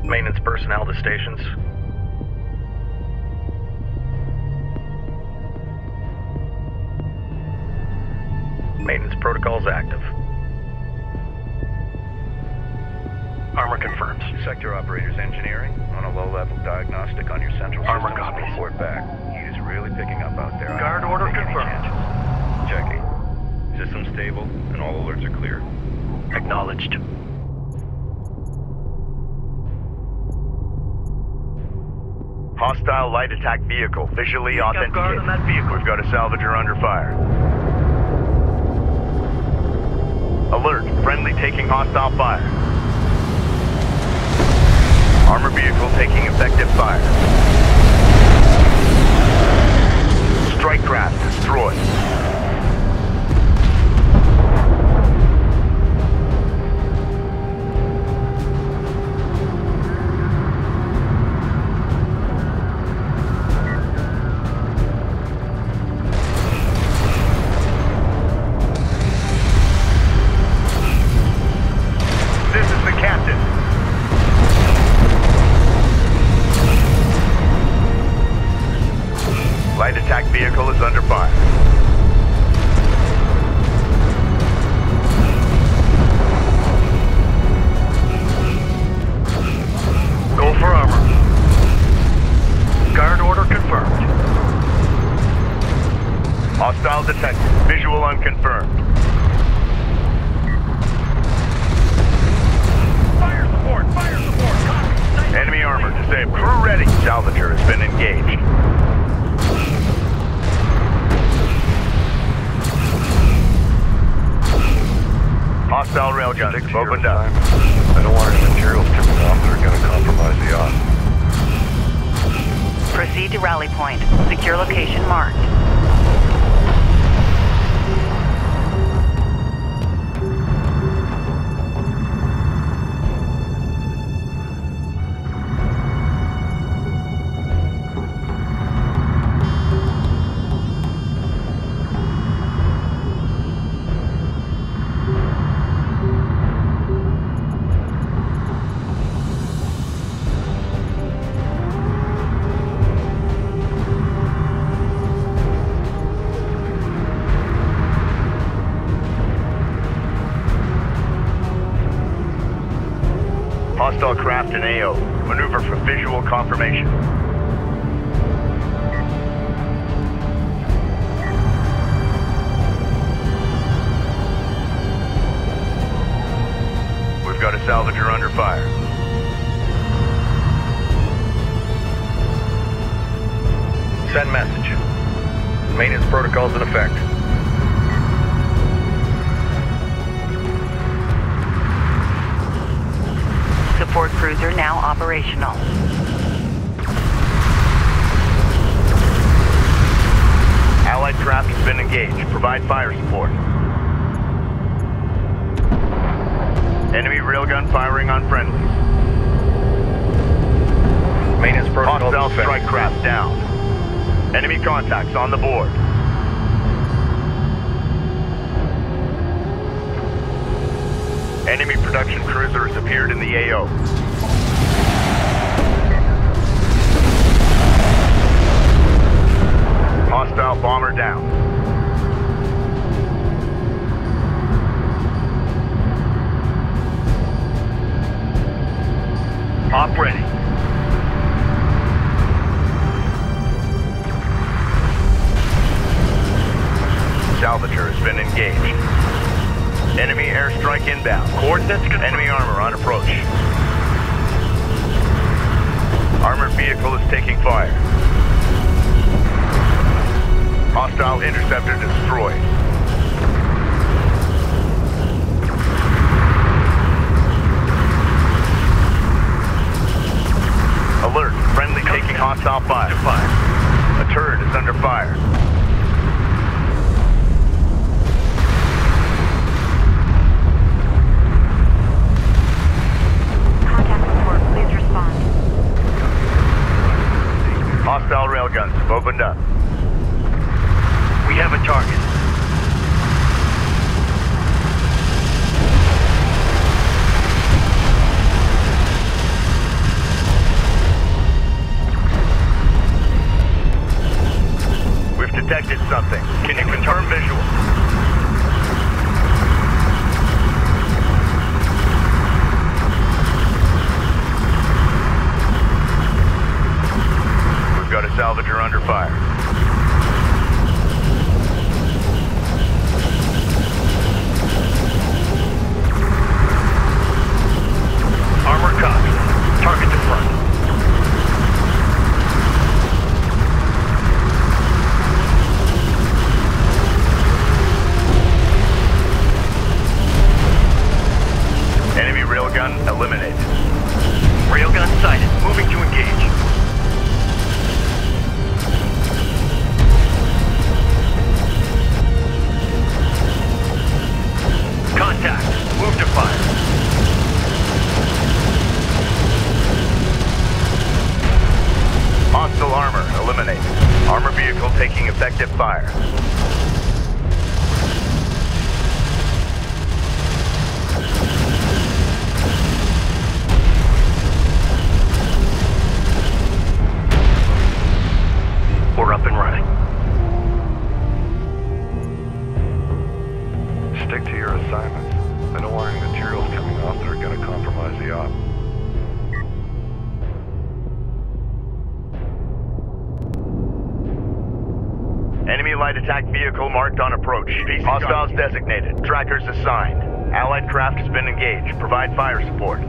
Maintenance personnel to stations. Maintenance protocols active. Armor confirms. Sector operators engineering on a low-level diagnostic on your central Armor system. copies. Report back. Heat is really picking up out there. Guard order confirmed. Checking. System stable and all alerts are clear. Acknowledged. Hostile light attack vehicle visually authenticated. Guard on that vehicle. We've got a salvager under fire. Alert. Friendly taking hostile fire. Armor vehicle taking effective fire. Strike craft destroyed. This is the captain. Light attack vehicle is under fire. Go for armor. Guard order confirmed. Hostile detected. Visual unconfirmed. Fire support! Fire support! Copy! Enemy armor disabled. Crew ready. Salvager has been engaged. Hostile railguns have opened up. I don't want any materials coming off that are going to compromise the op. Proceed to rally point. Secure location marked. Hostile craft in AO. Maneuver for visual confirmation. We've got a salvager under fire. Send message. Maintenance protocols in effect. Support cruiser now operational. Allied craft has been engaged. Provide fire support. Enemy railgun firing on friendlies. Maintenance protocols in Hostile effect. strike craft down. Enemy contacts on the board. Enemy production cruiser has appeared in the AO. Hostile bomber down. Op ready. Salvager has been engaged. Enemy airstrike inbound. Coordinates confirmed. Enemy armor on approach. Armored vehicle is taking fire. Hostile interceptor destroyed. Alert. Friendly taking hostile fire. A turret is under fire. Hostile railguns have opened up. We have a target. detected something. Can you confirm visual? We've got a salvager under fire. Armor copy. Target to front. Enemy railgun eliminated. Railgun sighted. Moving to engage. Contact. Move to fire. Hostile armor eliminated. Armor vehicle taking effective fire. We're up and running. Stick to your assignments. I don't want any materials coming off that are going to compromise the op. Enemy light attack vehicle marked on approach. Hostiles designated. Trackers assigned. Allied craft has been engaged. Provide fire support.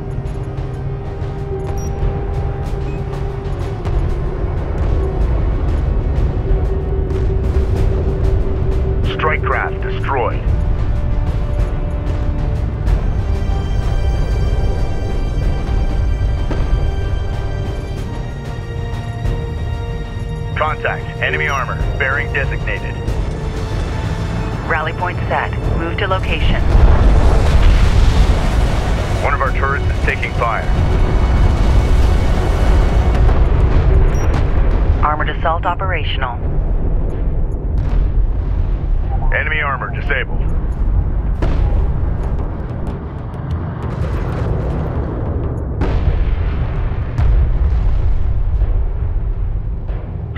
Strike craft destroyed. Contact. Enemy armor. Bearing designated. Rally point set. Move to location. One of our turrets is taking fire. Armored assault operational. Enemy armor disabled.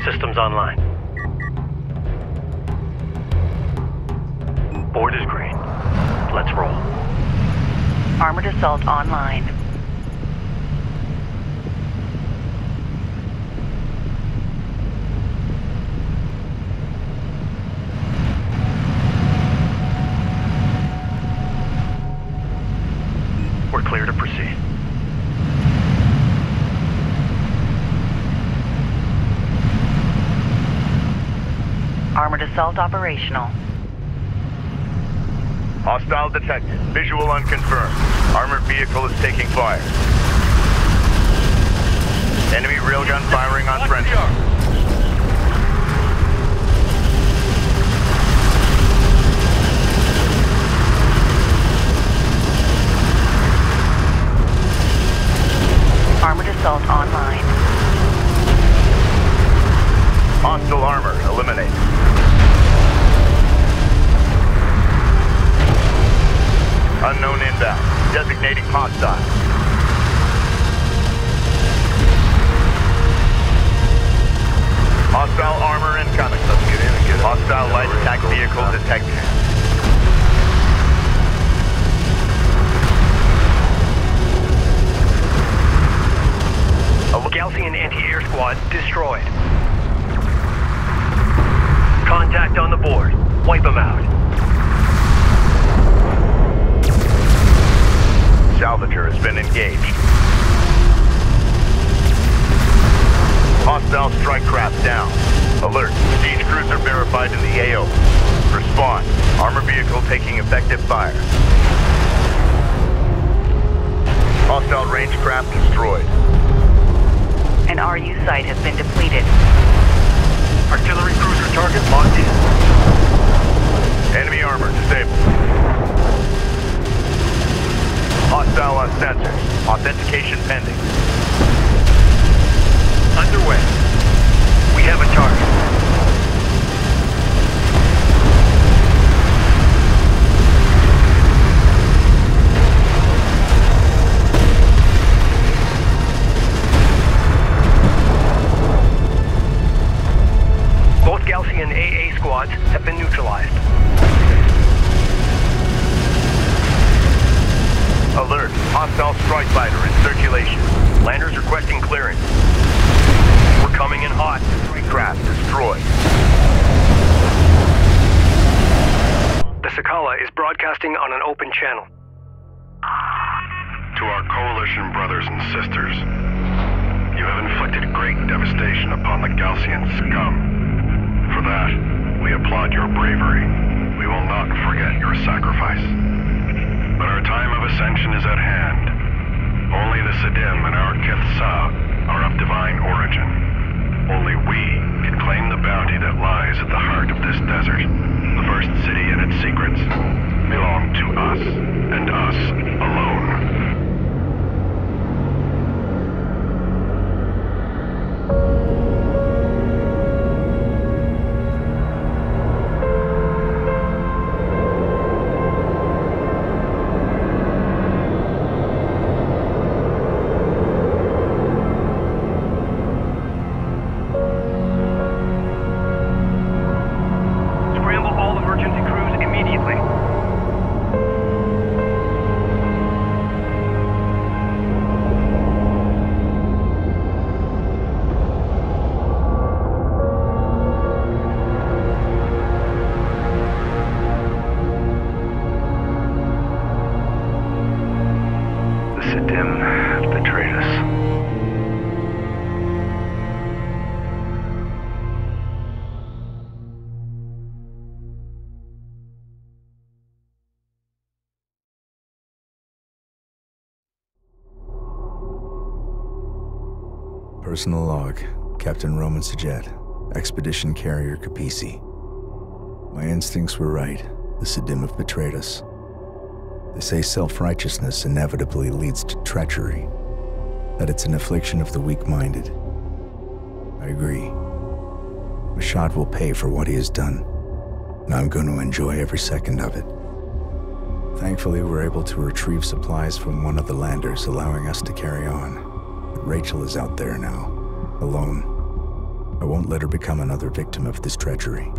Systems online. Board is green. Let's roll. Armored assault online. We're clear to proceed. Armored assault operational. Hostile detected. Visual unconfirmed. Armored vehicle is taking fire. Enemy railgun firing on friendly. Armored assault online. Hostile armor eliminated. Unknown inbound. Designating hostile. Hostile armor incoming. Let's get in and get it. Hostile light attack vehicle detected. A Gaussian anti-air squad destroyed. Contact on the board. Wipe them out. Salvager has been engaged. Hostile strike craft down. Alert. Siege cruiser verified in the AO. Respond. Armor vehicle taking effective fire. Hostile range craft destroyed. An RU site has been depleted. Artillery cruiser target locked in. Enemy armor disabled. Hostile on sensors. Authentication pending. Underway. We have a target. Both Gaussian AA squads have been neutralized. Alert. Hostile strike fighter in circulation. Landers requesting clearance. We're coming in hot. Craft destroyed. The Sakala is broadcasting on an open channel. To our coalition brothers and sisters, you have inflicted great devastation upon the Gaussian scum. For that, we applaud your bravery. We will not forget your sacrifice. But our time of ascension is at hand. Only the Sidim and our Kithsa are of divine origin. Only we can claim the bounty that lies at the heart of this desert. The first city and its secrets belong to us, and us alone. Personal log, Captain Roman Sajet, Expedition Carrier Kapisi. My instincts were right. The Sidim have betrayed us. They say self-righteousness inevitably leads to treachery, that it's an affliction of the weak-minded. I agree. Mashad will pay for what he has done, and I'm going to enjoy every second of it. Thankfully, we're able to retrieve supplies from one of the landers, allowing us to carry on. But Rachel is out there now, alone. I won't let her become another victim of this treachery.